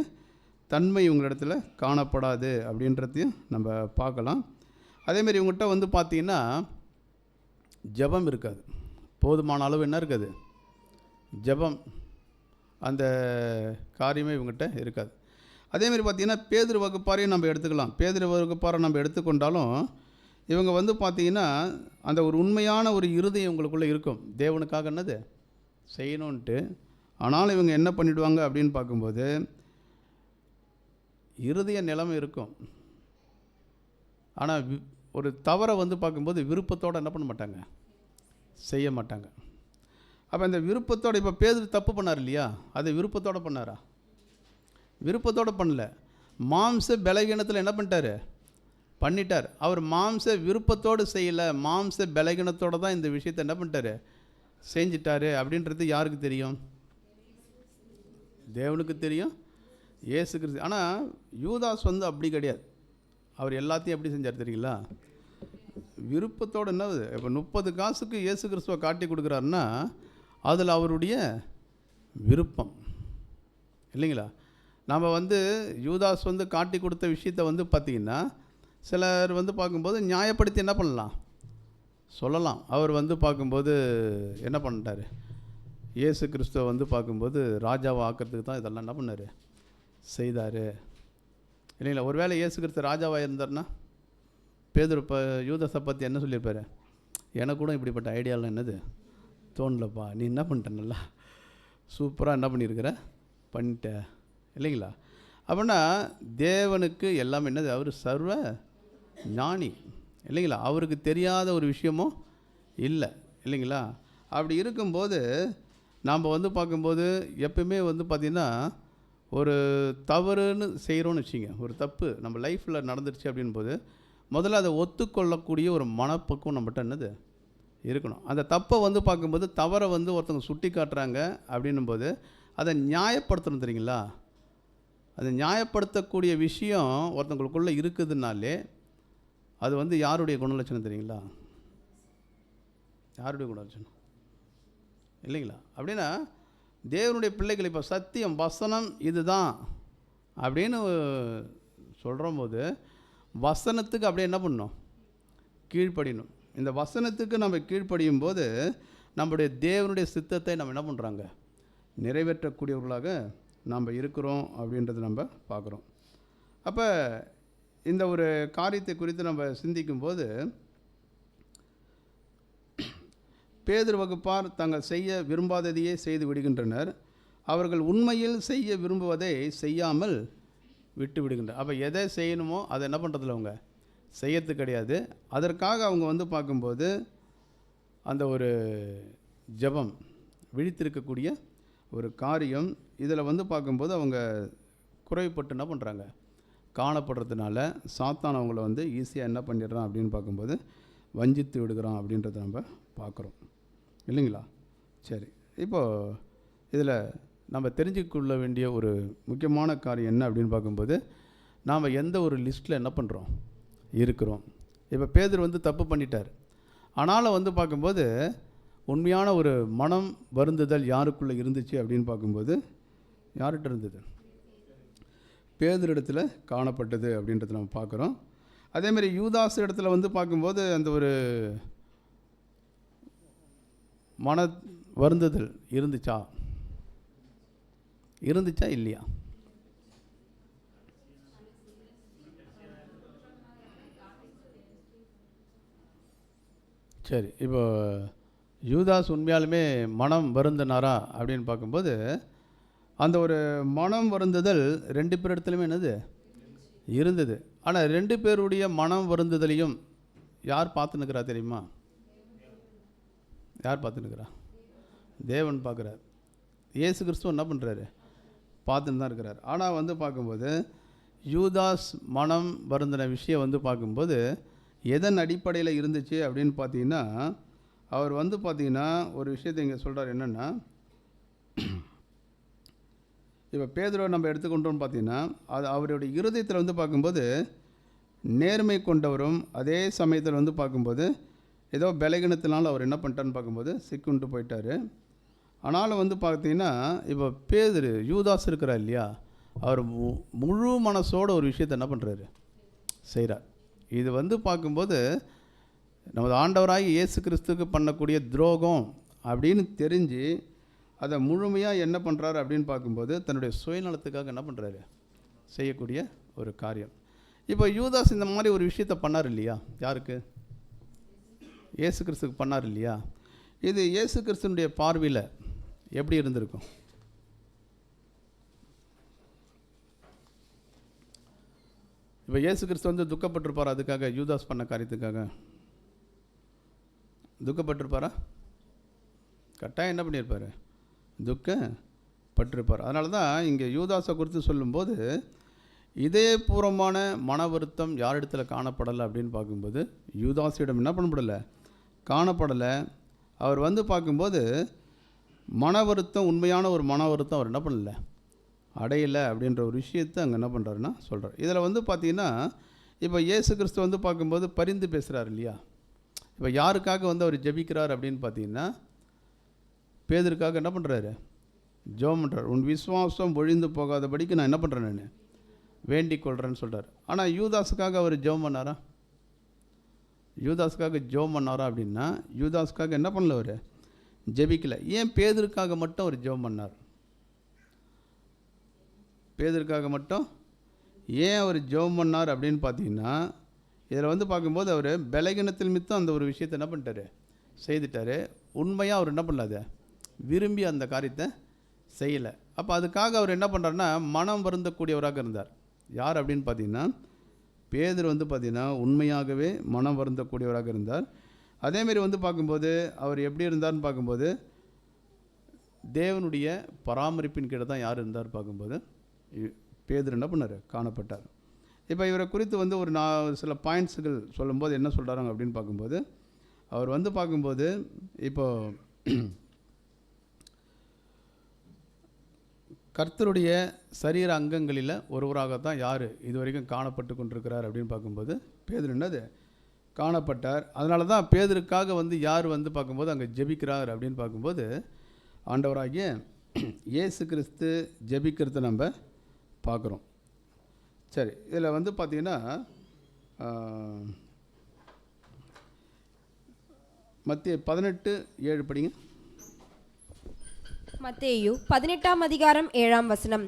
தன்மை இவங்களிடத்துல காணப்படாது அப்படின்றதையும் நம்ம பார்க்கலாம். அதேமாரி இவங்ககிட்ட வந்து பார்த்திங்கன்னா ஜெபம் இருக்காது, போதுமான அளவு என்ன இருக்காது, ஜெபம் அந்த காரியமே இவங்ககிட்ட இருக்காது. அதேமாரி பார்த்திங்கன்னா பேதுரு வகுப்பாரையும் நம்ம எடுத்துக்கலாம். பேதுரு வகுப்பாரை நம்ம எடுத்துக்கொண்டாலும் இவங்க வந்து பார்த்திங்கன்னா அந்த ஒரு உண்மையான ஒரு இறுதி இவங்களுக்குள்ளே இருக்கும், தேவனுக்காக என்னது செய்யணுன்ட்டு. ஆனால் இவங்க என்ன பண்ணிவிடுவாங்க அப்படின்னு பார்க்கும்போது இறுதிய நிலைமை இருக்கும். ஆனால் ஒரு தவறை வந்து பார்க்கும்போது விருப்பத்தோடு என்ன பண்ண மாட்டாங்க, செய்ய மாட்டாங்க. அப்போ இந்த விருப்பத்தோடு, இப்போ பேதுரு தப்பு பண்ணார் இல்லையா, அதை விருப்பத்தோடு பண்ணாரா, விருப்பத்தோடு பண்ணல, மாம்ச பலகீனத்தில் என்ன பண்ணிட்டார், பண்ணிட்டார். அவர் மாம்ச விருப்பத்தோடு செய்யலை, மாம்ச பலகீனத்தோடு தான் இந்த விஷயத்தை என்ன பண்ணிட்டார், செஞ்சிட்டாரு. அப்படின்றது யாருக்கு தெரியும், தேவனுக்கு தெரியும், இயேசு கிறிஸ்து. ஆனால் யூதாஸ் வந்து அப்படி கிடையாது. அவர் எல்லாத்தையும் எப்படி செஞ்சார் தெரியுங்களா, விருப்பத்தோடு. என்னது, இப்போ 30 காசுக்கு இயேசு கிறிஸ்துவை காட்டி கொடுக்குறாருன்னா அதில் அவருடைய விருப்பம் இல்லைங்களா. நம்ம வந்து யூதாஸ் வந்து காட்டி கொடுத்த விஷயத்தை வந்து பார்த்திங்கன்னா சிலர் வந்து பார்க்கும்போது நியாயப்படுத்தி என்ன பண்ணலாம், சொல்லலாம். அவர் வந்து பார்க்கும்போது என்ன பண்ணிட்டார், இயேசு கிறிஸ்துவை வந்து பார்க்கும்போது ராஜாவை ஆக்கிறதுக்கு தான் இதெல்லாம் என்ன பண்ணார், செய்தார் இல்லைங்களா. ஒருவேளை இயேசு கிறிஸ்து ராஜாவாக இருந்தார்னா பேதுரு யூதாஸை பற்றி என்ன சொல்லியிருப்பார், எனக்கு கூட இப்படிப்பட்ட ஐடியாலாம் என்னது தோணலப்பா, நீ என்ன பண்ணிட்ட, நல்லா சூப்பராக என்ன பண்ணியிருக்கிற, பண்ணிட்ட இல்லைங்களா. அப்படின்னா தேவனுக்கு எல்லாமே என்னது, அவர் சர்வ ஞானி இல்லைங்களா, அவருக்கு தெரியாத ஒரு விஷயமும் இல்லை இல்லைங்களா. அப்படி இருக்கும்போது நாம் வந்து பார்க்கும்போது எப்பவுமே வந்து பார்த்திங்கன்னா ஒரு தவறுன்னு செய்கிறோன்னு வச்சுங்க, ஒரு தப்பு நம்ம லைஃப்பில் நடந்துருச்சு அப்படின்போது முதல்ல அதை ஒத்துக்கொள்ளக்கூடிய ஒரு மனப்பக்குவம் நம்மகிட்ட என்னது இருக்கணும். அந்த தப்பை வந்து பார்க்கும்போது தவறை வந்து ஒருத்தவங்க சுட்டி காட்டுறாங்க அப்படின்னும்போது அதை நியாயப்படுத்தணும் தெரியுங்களா. அதை நியாயப்படுத்தக்கூடிய விஷயம் ஒருத்தவங்களுக்குள்ளே இருக்குதுனாலே அது வந்து யாருடைய குணலட்சணம் தெரியுங்களா, யாருடைய குணலட்சணம் இல்லைங்களா. அப்படின்னா தேவனுடைய பிள்ளைகள் இப்போ சத்தியம் வசனம் இதுதான் அப்படின்னு சொல்கிற போது வசனத்துக்கு அப்படியே என்ன பண்ணணும், கீழ்ப்படியணும். இந்த வசனத்துக்கு நம்ம கீழ்ப்படியும் போது நம்முடைய தேவனுடைய சித்தத்தை நம்ம என்ன பண்ணுறாங்க, நிறைவேற்றக்கூடியவர்களாக நாம் இருக்கிறோம் அப்படின்றத நம்ம பார்க்குறோம். அப்போ இந்த ஒரு காரியத்தை குறித்து நம்ம சிந்திக்கும்போது பேதுரு வகுப்பார் தங்கள் செய்ய விரும்பாததையே செய்து விடுகின்றனர். அவர்கள் உண்மையில் செய்ய விரும்புவதை செய்யாமல் விட்டு விடுகின்றனர். அப்போ எதை செய்யணுமோ அதை என்ன பண்ணுறதில்ல, அவங்க செய்யறது கிடையாது. அதற்காக அவங்க வந்து பார்க்கும்போது அந்த ஒரு ஜெபம், விழித்திருக்கக்கூடிய ஒரு காரியம், இதில் வந்து பார்க்கும்போது அவங்க குறைப்பட்டு என்ன பண்ணுறாங்க, காணப்படுறதுனால சாத்தான் அவங்கள வந்து ஈஸியாக என்ன பண்ணிடுறான் அப்படின்னு பார்க்கும்போது வஞ்சித்து விடுகிறான் அப்படின்றத நம்ம பார்க்குறோம் இல்லைங்களா. சரி, இப்போது இதில் நம்ம தெரிஞ்சுக்கொள்ள வேண்டிய ஒரு முக்கியமான காரியம் என்ன அப்படின்னு பார்க்கும்போது, நாம் எந்த ஒரு லிஸ்ட்டில் என்ன பண்ணுறோம் இருக்கிறோம். இப்போ பேதுரு வந்து தப்பு பண்ணிட்டார். ஆனாலும் வந்து பார்க்கும்போது உண்மையான ஒரு மனம் வருந்துதல் யாருக்குள்ளே இருந்துச்சு அப்படின்னு பார்க்கும்போது யார்கிட்ட இருந்தது, பேதுரு இடத்துல காணப்பட்டது அப்படின்றத நம்ம பார்க்குறோம். அதேமாதிரி யூதாஸ் இடத்துல வந்து பார்க்கும்போது அந்த ஒரு மன வருந்துதல் இருந்துச்சா இல்லையா? சரி, இப்போ யூதாஸ் உண்மையாலுமே மனம் வருந்தினாரா அப்படின்னு பார்க்கும்போது அந்த ஒரு மனம் வருந்துதல் 2 பேர் இடத்துலையுமே என்னது இருந்தது. ஆனால் 2 பேருடைய மனம் வருந்துதலையும் யார் பார்த்துன்னுக்கிறா தெரியுமா? யார் பார்த்துன்னுக்கிறா? தேவன் பார்க்குறார். இயேசு கிறிஸ்துவ என்ன பண்ணுறாரு, பார்த்துன்னு தான் இருக்கிறார். ஆனால் வந்து பார்க்கும்போது யூதாஸ் மனம் வருந்தின விஷயம் வந்து பார்க்கும்போது எதன் அடிப்படையில் இருந்துச்சு அப்படின்னு பார்த்தீங்கன்னா, அவர் வந்து பார்த்தீங்கன்னா ஒரு விஷயத்தை இங்கே சொல்கிறார். என்னென்னா, இப்போ பேதுருவை நம்ம எடுத்துக்கொண்டோம்னு பார்த்தீங்கன்னா, அது அவருடைய இருதயத்தில் வந்து பார்க்கும்போது நேர்மை கொண்டவரும், அதே சமயத்தில் வந்து பார்க்கும்போது ஏதோ பலகீனத்தினால அவர் என்ன பண்ணிட்டான்னு பார்க்கும்போது சிக்குண்டு போயிட்டார். ஆனாலும் வந்து பார்த்தீங்கன்னா இப்போ பேதுரு, யூதாஸ் இருக்கிறார் இல்லையா, அவர் முழு மனசோட ஒரு விஷயத்தை என்ன பண்ணுறாரு, செய்கிறார். இது வந்து பார்க்கும்போது நமது ஆண்டவராகி இயேசு கிறிஸ்துக்கு பண்ணக்கூடிய துரோகம் அப்படின்னு தெரிஞ்சு அதை முழுமையாக என்ன பண்ணுறாரு அப்படின்னு பார்க்கும்போது தன்னுடைய சுயநலத்துக்காக என்ன பண்ணுறாரு, செய்யக்கூடிய ஒரு காரியம். இப்போ யூதாஸ் இந்த மாதிரி ஒரு விஷயத்தை பண்ணார் இல்லையா, யாருக்கு, இயேசு கிறிஸ்துக்கு பண்ணார் இல்லையா. இது இயேசு கிறிஸ்துனுடைய பார்வையில் எப்படி இருந்திருக்கும்? இப்போ இயேசு கிறிஸ்து வந்து துக்கப்பட்டிருப்பாரா? அதுக்காக யூதாஸ் பண்ண காரியத்துக்காக துக்கப்பட்டிருப்பாரா? கட்டாயம் என்ன பண்ணியிருப்பார், துக்கப்பட்டிருப்பார். அதனால தான் இங்கே யூதாஸை குறித்து சொல்லும்போது இதயபூர்வமான மன வருத்தம் யாரிடத்தில் காணப்படலை அப்படின்னு பார்க்கும்போது யூதாஸிடம் என்ன பண்ணப்படலை, காணப்படலை. அவர் வந்து பார்க்கும்போது மன வருத்தம், உண்மையான ஒரு மன வருத்தம் அவர் என்ன பண்ணலை, அடையலை அப்படின்ற ஒரு விஷயத்தை அங்கே என்ன பண்ணுறாருன்னா சொல்கிறார். இதில் வந்து பார்த்திங்கன்னா இப்போ இயேசு கிறிஸ்து வந்து பார்க்கும்போது பரிந்து பேசுகிறார் இல்லையா. இப்போ யாருக்காக வந்து அவர் ஜெபிக்கிறார் அப்படின்னு பார்த்தீங்கன்னா, பேதுருக்காக என்ன பண்ணுறாரு, ஜெபம் பண்ணுறார். உன் விசுவாசம் ஒழிந்து போகாதபடிக்கு நான் என்ன பண்ணுறேன், நான் வேண்டிக் கொள்கிறேன்னு சொல்கிறார். ஆனால் யூதாஸுக்காக அவர் ஜெபம் பண்ணாரா? யூதாஸுக்காக ஜெபம் பண்ணாரா அப்படின்னா யூதாஸுக்காக என்ன பண்ணல, அவர் ஜெபிக்கலை. ஏன் பேதுருக்காக மட்டும் அவர் ஜெபம் பண்ணார்? பேதுருக்காக மட்டும் ஏன் அவர் ஜெபம் பண்ணார் அப்படின்னு பார்த்தீங்கன்னா, இதில் வந்து பார்க்கும்போது அவர் பலகீனத்தில் மித்தம் அந்த ஒரு விஷயத்தை என்ன பண்ணிட்டாரு, செய்துட்டார். உண்மையாக அவர் என்ன பண்ணாத, விரும்பி அந்த காரியத்தை செய்யலை. அப்போ அதுக்காக அவர் என்ன பண்ணுறாருன்னா மனம் வருந்தக்கூடியவராக இருந்தார். யார் அப்படின்னு பார்த்தீங்கன்னா, பேதுரு வந்து பார்த்திங்கன்னா உண்மையாகவே மனம் வருந்தக்கூடியவராக இருந்தார். அதேமாரி வந்து பார்க்கும்போது அவர் எப்படி இருந்தார்னு பார்க்கும்போது தேவனுடைய பராமரிப்பின் கீழே தான் யார் இருந்தார் பார்க்கும்போது பேதுரு என்ன பண்ணார், காணப்பட்டார். இப்போ இவரை குறித்து வந்து ஒரு சில பாயிண்ட்ஸுகள் சொல்லும்போது என்ன சொல்கிறாங்க அப்படின்னு பார்க்கும்போது, அவர் வந்து பார்க்கும்போது இப்போது கர்த்தருடைய சரீர அங்கங்களில் ஒருவராகத்தான் யார் இது வரைக்கும் காணப்பட்டு கொண்டிருக்கிறார் அப்படின்னு பார்க்கும்போது பேதுரு என்னது காணப்பட்டார். அதனால தான் பேதுருக்காக வந்து யார் வந்து பார்க்கும்போது அங்கே ஜெபிக்கிறார் அப்படின்னு பார்க்கும்போது ஆண்டவராகிய இயேசு கிறிஸ்து ஜெபிக்கிறத நம்ம பார்க்குறோம். சரி, இதில் வந்து பார்த்திங்கன்னா மத்திய 18:7 படிங்க. மத்தேயு 18ஆம் அதிகாரம் 7ஆம் வசனம்.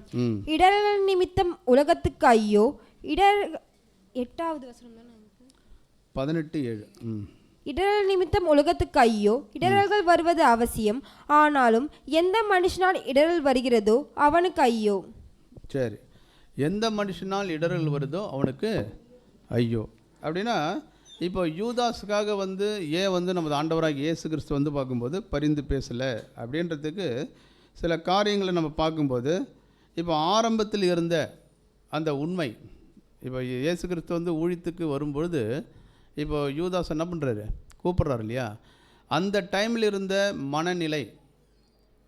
இடர்கள் நிமித்தம் உலகத்துக்கு ஐயோ. 8வது வசனம் தானே 18:7. இடரல் நிமித்தம் உலகத்துக்கு ஐயோ, இடரல்கள் வருவது அவசியம், ஆனாலும் எந்த மனுஷனால் இடரல் வருகிறதோ அவனுக்கு ஐயோ. சரி, எந்த மனுஷனால் இடரல் வருதோ அவனுக்கு ஐயோ. அப்படின்னா இப்போ யூதாஸுக்காக ஏன் நமது ஆண்டவராக இயேசு கிறிஸ்து பார்க்கும்போது பரிந்து பேசலை அப்படின்றதுக்கு சில காரியங்களை நம்ம பார்க்கும்போது, இப்போ ஆரம்பத்தில் இருந்த அந்த உண்மை, இப்போ இயேசு கிறிஸ்து ஊழியத்துக்கு வரும்பொழுது இப்போ யூதாஸ் என்ன பண்ணுறாரு, கூப்பிட்றாரு இல்லையா, அந்த டைமில் இருந்த மனநிலை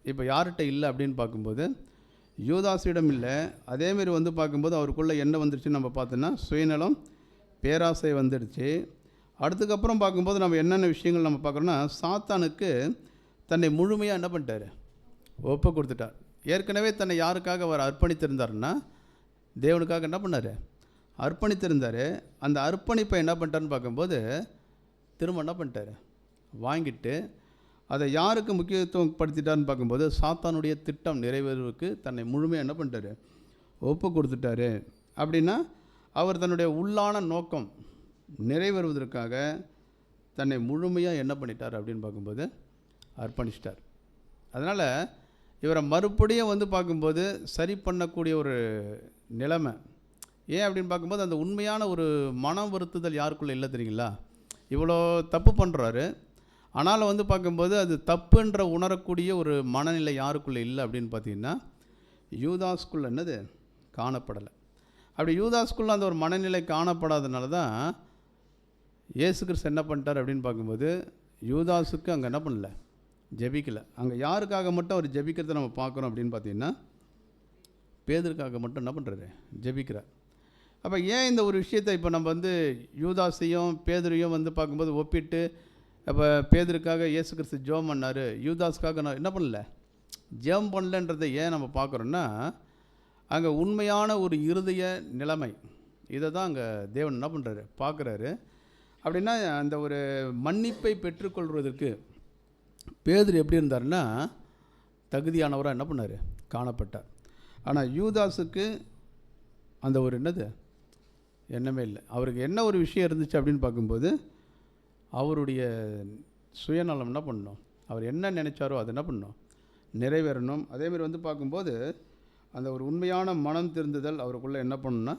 இப்போ யார்கிட்ட இல்லை அப்படின்னு பார்க்கும்போது யூதாஸிடம் இல்லை. அதேமாரி பார்க்கும்போது அவருக்குள்ளே என்ன வந்துடுச்சுன்னு நம்ம பார்த்தோன்னா சுயநலம், பேராசை வந்துடுச்சு. அடுத்துக்கப்புறம் பார்க்கும்போது நம்ம என்னென்ன விஷயங்கள் நம்ம பார்க்குறோன்னா, சாத்தானுக்கு தன்னை முழுமையாக என்ன பண்ணிட்டார், ஒப்பு கொடுத்துட்டார். ஏற்கனவே தன்னை யாருக்காக அவர் அர்ப்பணித்திருந்தாருன்னா தேவனுக்காக என்ன பண்ணார், அர்ப்பணித்திருந்தார். அந்த அர்ப்பணிப்பை என்ன பண்ணிட்டாருன்னு பார்க்கும்போது திரும்ப என்ன பண்ணிட்டார், வாங்கிட்டு அதை யாருக்கு முக்கியத்துவம் படுத்திட்டாருன்னு பார்க்கும்போது சாத்தானுடைய திட்டம் நிறைவேறுவதற்கு தன்னை முழுமையாக என்ன பண்ணிட்டார், ஒப்பு கொடுத்துட்டாரு. அப்படின்னா அவர் தன்னுடைய உள்ளான நோக்கம் நிறைவேறுவதற்காக தன்னை முழுமையாக என்ன பண்ணிட்டார் அப்படின்னு பார்க்கும்போது அர்ப்பணிச்சிட்டார். அதனால் இவரை மறுபடியும் பார்க்கும்போது சரி பண்ணக்கூடிய ஒரு நிலைமை. ஏன் அப்படின்னு பார்க்கும்போது அந்த உண்மையான ஒரு மனம் வருத்துதல் யாருக்குள்ளே இல்லை தெரியுங்களா. இவ்வளோ தப்பு பண்ணுறாரு, ஆனாலும் பார்க்கும்போது அது தப்புன்ற உணரக்கூடிய ஒரு மனநிலை யாருக்குள்ளே இல்லை அப்படின்னு பார்த்தீங்கன்னா யூதாஸ்குள்ளே என்னது காணப்படலை. அப்படி யூதாஸ்குள்ளே அந்த ஒரு மனநிலை காணப்படாதனால தான் இயேசு கிறிஸ்து என்ன பண்ணிட்டார் அப்படின்னு பார்க்கும்போது யூதாஸுக்கு அங்கே என்ன பண்ணல, ஜெபிக்கலை. அங்கே யாருக்காக மட்டும் அவர் ஜெபிக்கிறத நம்ம பார்க்குறோம் அப்படின்னு பார்த்தீங்கன்னா பேதருக்காக மட்டும் என்ன பண்ணுறாரு, ஜெபிக்கிறார். அப்போ ஏன் இந்த ஒரு விஷயத்தை இப்போ நம்ம யூதாஸையும் பேதரையும் பார்க்கும்போது ஒப்பிட்டு, அப்போ பேதருக்காக இயேசு கிறிஸ்து ஜெபம் பண்ணார், யூதாஸுக்காக நான் என்ன பண்ணல, ஜெபம் பண்ணலன்றதை ஏன் நம்ம பார்க்குறோன்னா, அங்கே உண்மையான ஒரு இருதய நிலைமை இதை தான் அங்கே தேவன் என்ன பண்ணுறாரு, பார்க்குறாரு. அப்படின்னா அந்த ஒரு மன்னிப்பை பெற்றுக்கொள்வதற்கு பேதுரு எப்படி இருந்தார்னா தகுதியானவராக என்ன பண்ணார், காணப்பட்டார். ஆனால் யூதாஸுக்கு அந்த ஒரு என்னது எண்ணமே இல்லை. அவருக்கு என்ன ஒரு விஷயம் இருந்துச்சு அப்படின்னு பார்க்கும்போது அவருடைய சுயநலம் என்ன பண்ணணும், அவர் என்ன நினைச்சாரோ அதை என்ன பண்ணணும், நிறைவேறணும். அதேமாதிரி பார்க்கும்போது அந்த ஒரு உண்மையான மனம் திருந்துதல் அவருக்குள்ளே என்ன பண்ணணும்னா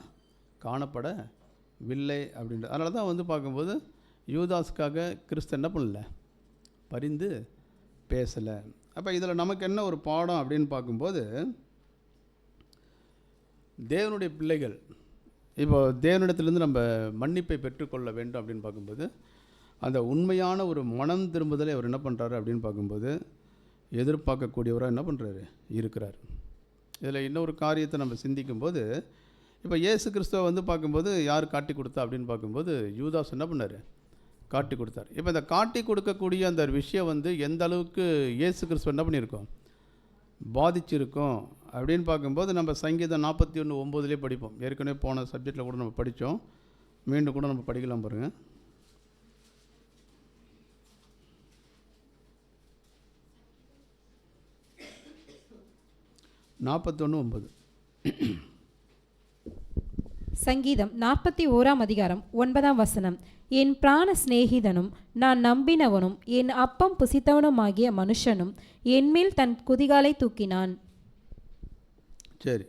காணப்படவில்லை அப்படின்றது. அதனால தான் பார்க்கும்போது யூதாஸுக்காக கிறிஸ்து என்ன பண்ணல, பரிந்து பேசலை. அப்போ இதில் நமக்கு என்ன ஒரு பாடம் அப்படின்னு பார்க்கும்போது, தேவனுடைய பிள்ளைகள் இப்போ தேவனிடத்திலேருந்து நம்ம மன்னிப்பை பெற்றுக்கொள்ள வேண்டும் அப்படின்னு பார்க்கும்போது அந்த உண்மையான ஒரு மனம் திரும்புதலை அவர் என்ன பண்ணுறாரு அப்படின்னு பார்க்கும்போது எதிர்பார்க்கக்கூடியவராக என்ன பண்ணுறாரு, இருக்கிறார். இதில் இன்னொரு காரியத்தை நம்ம சிந்திக்கும்போது, இப்போ இயேசு கிறிஸ்துவை பார்க்கும்போது யார் காட்டி கொடுத்தா அப்படின்னு பார்க்கும்போது யூதாஸ் என்ன பண்ணார், காட்டி கொடுத்தார். இப்போ இந்த காட்டி கொடுக்கக்கூடிய அந்த விஷயம் எந்த அளவுக்கு இயேசு கிறிஸ்துவ என்ன பண்ணியிருக்கோம், பாதிச்சிருக்கோம் அப்படின்னு பார்க்கும்போது நம்ம சங்கீதம் 41:9 படிப்போம். ஏற்கனவே போன சப்ஜெக்டில் கூட நம்ம படித்தோம், மீண்டும் கூட நம்ம படிக்கலாம் பாருங்கள். 41:9. சங்கீதம் 41:9. என் பிராண சிநேகிதனும் நான் நம்பினவனும் என் அப்பம் புசித்தவனுமாகிய மனுஷனும் என்மேல் தன் குதிகாலை தூக்கினான். சரி,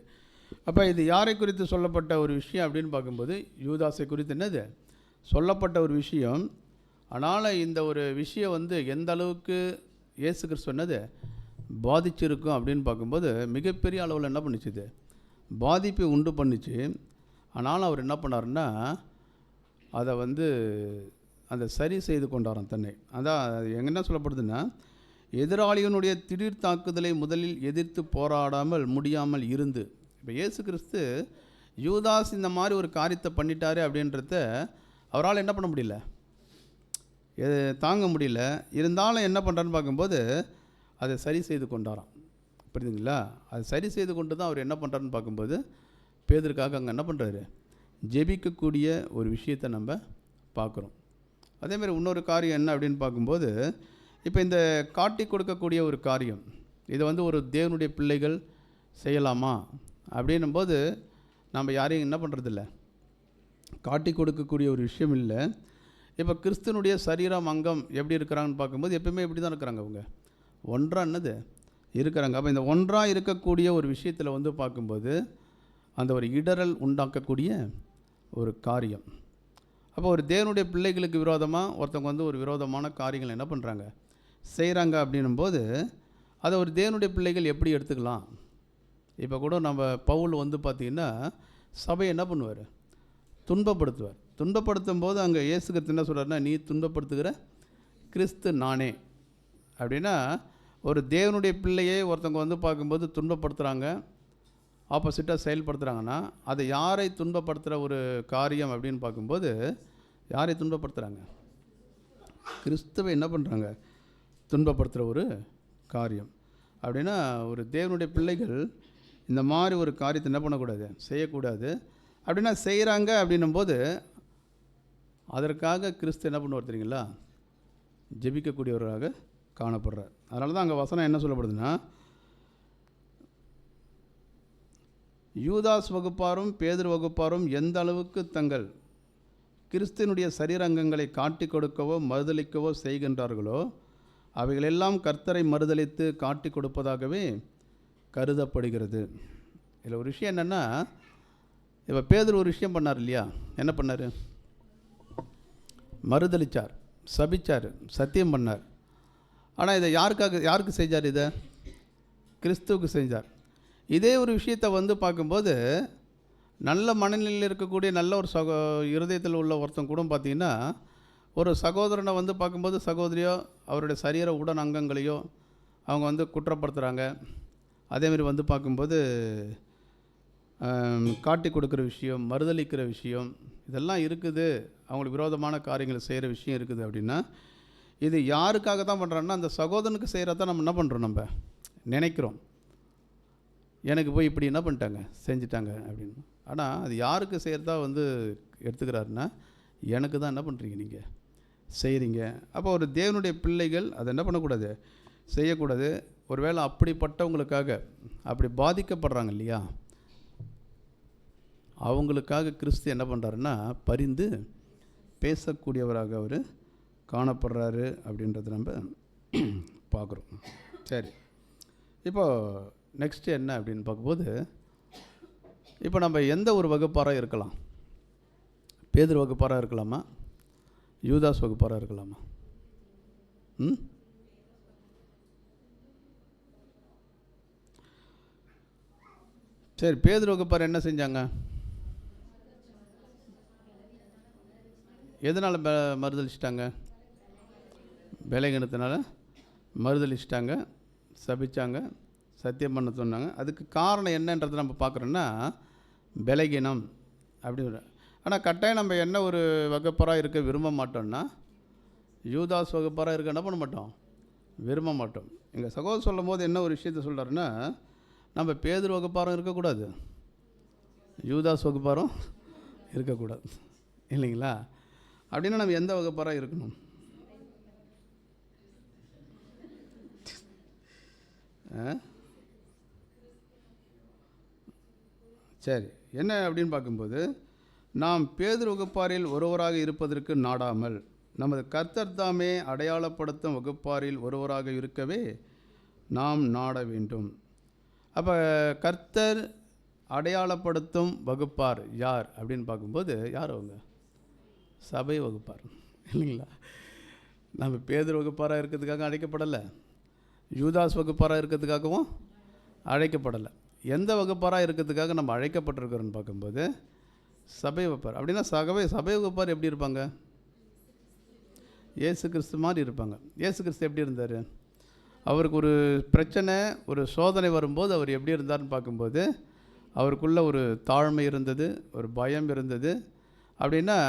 அப்போ இது யாரை குறித்து சொல்லப்பட்ட ஒரு விஷயம் அப்படின்னு பார்க்கும்போது யூதாஸை குறித்து என்னது சொல்லப்பட்ட ஒரு விஷயம். ஆனால் இந்த ஒரு விஷயம் எந்த அளவுக்கு இயேசு கிறிஸ்து சொன்னது பாதிச்சிருக்கும் அப்படின்னு பார்க்கும்போது மிகப்பெரிய அளவில் என்ன பண்ணிச்சுது, பாதிப்பை உண்டு பண்ணிச்சு. ஆனாலும் அவர் என்ன பண்ணாருன்னா அதை அந்த சரி செய்து கொண்டாராம் தன்னை. அதான் என்ன சொல்லப்படுதுன்னா, எதிராளியினுடைய திடீர் தாக்குதலை முதலில் எதிர்த்து போராடாமல் முடியாமல் இருந்து. இப்போ இயேசு கிறிஸ்து யூதாஸ் இந்த மாதிரி ஒரு காரியத்தை பண்ணிட்டாரு அப்படின்றத அவரால் என்ன பண்ண முடியல, தாங்க முடியல. இருந்தாலும் என்ன பண்ணுறான்னு பார்க்கும்போது அதை சரி செய்து கொண்டாராம். புரியுதுங்களா? அதை சரி செய்து கொண்டு தான் அவர் என்ன பண்ணுறாருன்னு பார்க்கும்போது பேதருக்காக அங்கே என்ன பண்ணுறாரு, ஜெபிக்கக்கூடிய ஒரு விஷயத்தை நம்ம பார்க்குறோம். அதேமாதிரி இன்னொரு காரியம் என்ன அப்படின்னு பார்க்கும்போது, இப்போ இந்த காட்டி கொடுக்கக்கூடிய ஒரு காரியம் இதை ஒரு தேவனுடைய பிள்ளைகள் செய்யலாமா அப்படின்னும்போது நம்ம யாரையும் என்ன பண்ணுறதில்ல, காட்டி கொடுக்கக்கூடிய ஒரு விஷயம் இல்லை. இப்போ கிறிஸ்துனுடைய சரீரம் அங்கம் எப்படி இருக்கிறாங்கன்னு பார்க்கும்போது எப்பவுமே இப்படி தான் இருக்கிறாங்க. அவங்க ஒன்றாக என்னது இருக்கிறாங்க. அப்போ இந்த ஒன்றாக இருக்கக்கூடிய ஒரு விஷயத்தில் வந்து பார்க்கும்போது அந்த ஒரு இடரல் உண்டாக்கக்கூடிய ஒரு காரியம். அப்போ ஒரு தேவனுடைய பிள்ளைகளுக்கு விரோதமாக ஒருத்தவங்க வந்து ஒரு விரோதமான காரியங்கள் என்ன பண்ணுறாங்க, செய்கிறாங்க அப்படின்னும்போது அதை ஒரு தேவனுடைய பிள்ளைகள் எப்படி எடுத்துக்கலாம்? இப்போ கூட நம்ம பவுல் வந்து பார்த்திங்கன்னா சபையை என்ன பண்ணுவார், துன்பப்படுத்துவார். துன்பப்படுத்தும் போது அங்கே இயேசு கிறிஸ்து என்ன சொல்கிறாருன்னா, நீ துன்பப்படுத்துகிற கிறிஸ்து நானே அப்படின்னா, ஒரு தேவனுடைய பிள்ளையே ஒருத்தவங்க வந்து பார்க்கும்போது துன்பப்படுத்துகிறாங்க, ஆப்போசிட்டாக செயல்படுத்துகிறாங்கன்னா, அதை யாரை துன்பப்படுத்துகிற ஒரு காரியம் அப்படின்னு பார்க்கும்போது யாரை துன்பப்படுத்துகிறாங்க? கிறிஸ்துவை என்ன பண்ணுறாங்க, துன்பப்படுத்துகிற ஒரு காரியம். அப்படின்னா ஒரு தேவனுடைய பிள்ளைகள் இந்த மாதிரி ஒரு காரியத்தை என்ன பண்ணக்கூடாது, செய்யக்கூடாது. அப்படின்னா செய்கிறாங்க அப்படின்னும்போது அதற்காக கிறிஸ்து என்ன பண்ணுவார் தெரியுங்களா, ஜெபிக்கக்கூடியவராக காணப்படுறார். அதனால தான் அங்கே வசனம் என்ன சொல்லப்படுதுன்னா, யூதாஸ் வகுப்பாரும் பேதுரு வகுப்பாரும் எந்த அளவுக்கு தங்கள் கிறிஸ்துவனுடைய சரீரங்கங்களை காட்டி கொடுக்கவோ மறுதளிக்கவோ செய்கின்றார்களோ அவைகளெல்லாம் கர்த்தரை மறுதளித்து காட்டி கொடுப்பதாகவே கருதப்படுகிறது. இதில் ஒரு விஷயம் என்னென்னா, இப்போ பேதுரு ஒரு விஷயம் பண்ணார் இல்லையா, என்ன பண்ணார், மறுதளித்தார், சபிச்சார், சத்தியம் பண்ணார். ஆனால் இதை யாருக்கு செஞ்சார், இதை கிறிஸ்துவுக்கு செஞ்சார். இதே ஒரு விஷயத்தை வந்து பார்க்கும்போது நல்ல மனநிலையில் இருக்கக்கூடிய நல்ல ஒரு இருதயத்தில் உள்ள ஒருத்தன் கூட பார்த்திங்கன்னா ஒரு சகோதரனை வந்து பார்க்கும்போது சகோதரியோ அவருடைய சரீர உடன் அங்கங்களையோ அவங்க வந்து குற்றப்படுத்துகிறாங்க. அதேமாதிரி வந்து பார்க்கும்போது காட்டி கொடுக்குற விஷயம், மறுதளிக்கிற விஷயம், இதெல்லாம் இருக்குது. அவங்களுக்கு விரோதமான காரியங்களை செய்கிற விஷயம் இருக்குது. அப்படின்னா இது யாருக்காக தான் பண்ணுறாங்கன்னா, அந்த சகோதரனுக்கு செய்கிறதான் நம்ம என்ன பண்ணுறோம், நம்ம நினைக்கிறோம், எனக்கு போய் இப்படி என்ன பண்ணிட்டாங்க, செஞ்சிட்டாங்க அப்படின்னு. ஆனால் அது யாருக்கு செய்கிறதா வந்து எடுத்துக்கிறாருன்னா, எனக்கு தான் என்ன பண்ணுறீங்க, நீங்கள் செய்கிறீங்க. அப்போ ஒரு தேவனுடைய பிள்ளைகள் அதை என்ன பண்ணக்கூடாது, செய்யக்கூடாது. ஒருவேளை அப்படிப்பட்டவங்களுக்காக அப்படி பாதிக்கப்படுறாங்க இல்லையா, அவங்களுக்காக கிறிஸ்து என்ன பண்ணுறாருன்னா பரிந்து பேசக்கூடியவராக அவர் காணப்படுறாரு அப்படின்றத நம்ம பார்க்குறோம். சரி, இப்போது நெக்ஸ்ட்டு என்ன அப்படின்னு பார்க்கும்போது, இப்போ நம்ம எந்த ஒரு வகுப்பாராக இருக்கலாம், பேதுரு வகுப்பாராக இருக்கலாமா, யூதாஸ் வகுப்பாராக இருக்கலாமா? சரி, பேதுரு வகுப்பார் என்ன செஞ்சாங்க, எதனால் மறுதளிச்சிட்டாங்க, பலகீனத்தினால மறுதளிச்சிட்டாங்க, சபிச்சாங்க, சத்தியம் பண்ண சொன்னாங்க. அதுக்கு காரணம் என்னன்றதை நம்ம பார்க்குறோன்னா பலகீனம் அப்படி. ஆனால் கட்டாயம் நம்ம என்ன ஒரு வகுப்பராக இருக்க விரும்ப மாட்டோம்னா, யூதாஸ் வகுப்பராக இருக்க என்ன பண்ண மாட்டோம், விரும்ப மாட்டோம். எங்கள் சகோதரர் சொல்லும் போது என்ன ஒரு விஷயத்த சொல்கிறாருன்னா, நம்ம பேதுரு வகுப்பாரும் இருக்கக்கூடாது, யூதாஸ் வகுப்பாரும் இருக்கக்கூடாது இல்லைங்களா? அப்படின்னா நம்ம எந்த வகுப்பாராக இருக்கணும்? சரி, என்ன அப்படின்னு பார்க்கும்போது, நாம் பேதுரு வகுப்பாரில் ஒருவராக இருப்பதற்கு நாடாமல் நமது கர்த்தர் தாமே அடையாளப்படுத்தும் வகுப்பாரில் ஒருவராக இருக்கவே நாம் நாட வேண்டும். அப்போ கர்த்தர் அடையாளப்படுத்தும் வகுப்பார் யார் அப்படின்னு பார்க்கும்போது யார் அவங்க? சபை வகுப்பார் இல்லைங்களா? நம்ம பேதுரு வகுப்பாராக இருக்கிறதுக்காக அழைக்கப்படலை, யூதாஸ் வகுப்பாராக இருக்கிறதுக்காகவும் அழைக்கப்படலை. எந்த வகுப்பாராக இருக்கிறதுக்காக நம்ம அழைக்கப்பட்டிருக்கிறோன்னு பார்க்கும்போது சபை வகுப்பார். அப்படின்னா சபை வகுப்பார் எப்படி இருப்பாங்க? இயேசு கிறிஸ்து மாதிரி இருப்பாங்க. இயேசு கிறிஸ்து எப்படி இருந்தார்? அவருக்கு ஒரு பிரச்சனை, ஒரு சோதனை வரும்போது அவர் எப்படி இருந்தார்னு பார்க்கும்போது அவருக்குள்ள ஒரு தாழ்மை இருந்தது, ஒரு பயம் இருந்தது. அப்படின்னா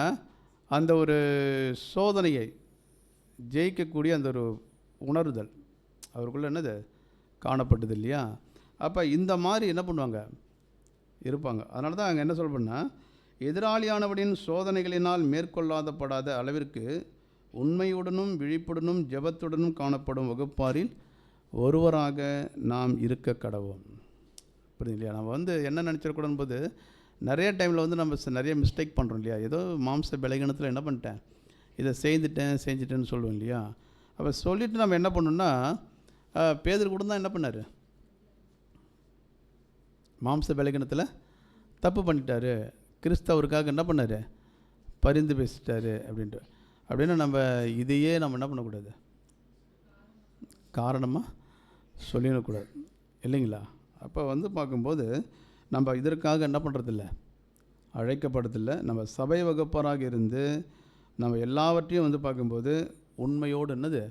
அந்த ஒரு சோதனையை ஜெயிக்கக்கூடிய அந்த ஒரு உணர்தல் அவருக்குள்ள என்னது காணப்பட்டது இல்லையா? அப்போ இந்த மாதிரி என்ன பண்ணுவாங்க, இருப்பாங்க. அதனால தான் அங்கே என்ன சொல்கிறேன்னா, எதிராளியானவனின் சோதனைகளினால் மேற்கொள்ளாதப்படாத அளவிற்கு உண்மையுடனும் விழிப்புடனும் ஜெபத்துடனும் காணப்படும் வகுப்பாரில் ஒருவராக நாம் இருக்க கடவோம். புரியுது இல்லையா? நம்ம வந்து என்ன நினச்சிடக்கூடாது போது நிறைய டைமில் வந்து நம்ம நிறைய மிஸ்டேக் பண்ணுறோம் இல்லையா? ஏதோ மாம்ச பலகீனத்தில் என்ன பண்ணிட்டேன், இதை செஞ்சுட்டேன்னு சொல்லுவோம் இல்லையா? அப்போ சொல்லிவிட்டு நம்ம என்ன பண்ணோம்னா, பேதுரு கூட தான் என்ன பண்ணார், மாம்ச பலகீனத்தில் தப்பு பண்ணிட்டாரு, கிறிஸ்தவருக்காக என்ன பண்ணார், பரிந்து பேசிட்டாரு அப்படின்ட்டு. அப்படின்னா நம்ம இதையே நம்ம என்ன பண்ணக்கூடாது, காரணமாக சொல்லிடக்கூடாது இல்லைங்களா? அப்போ வந்து பார்க்கும்போது நம்ம இதற்காக என்ன பண்ணுறதில்ல, அழைக்கப்படுறதில்லை. நம்ம சபை வகுப்பராக இருந்து நம்ம எல்லாவற்றையும் வந்து பார்க்கும்போது உண்மையோடு என்னது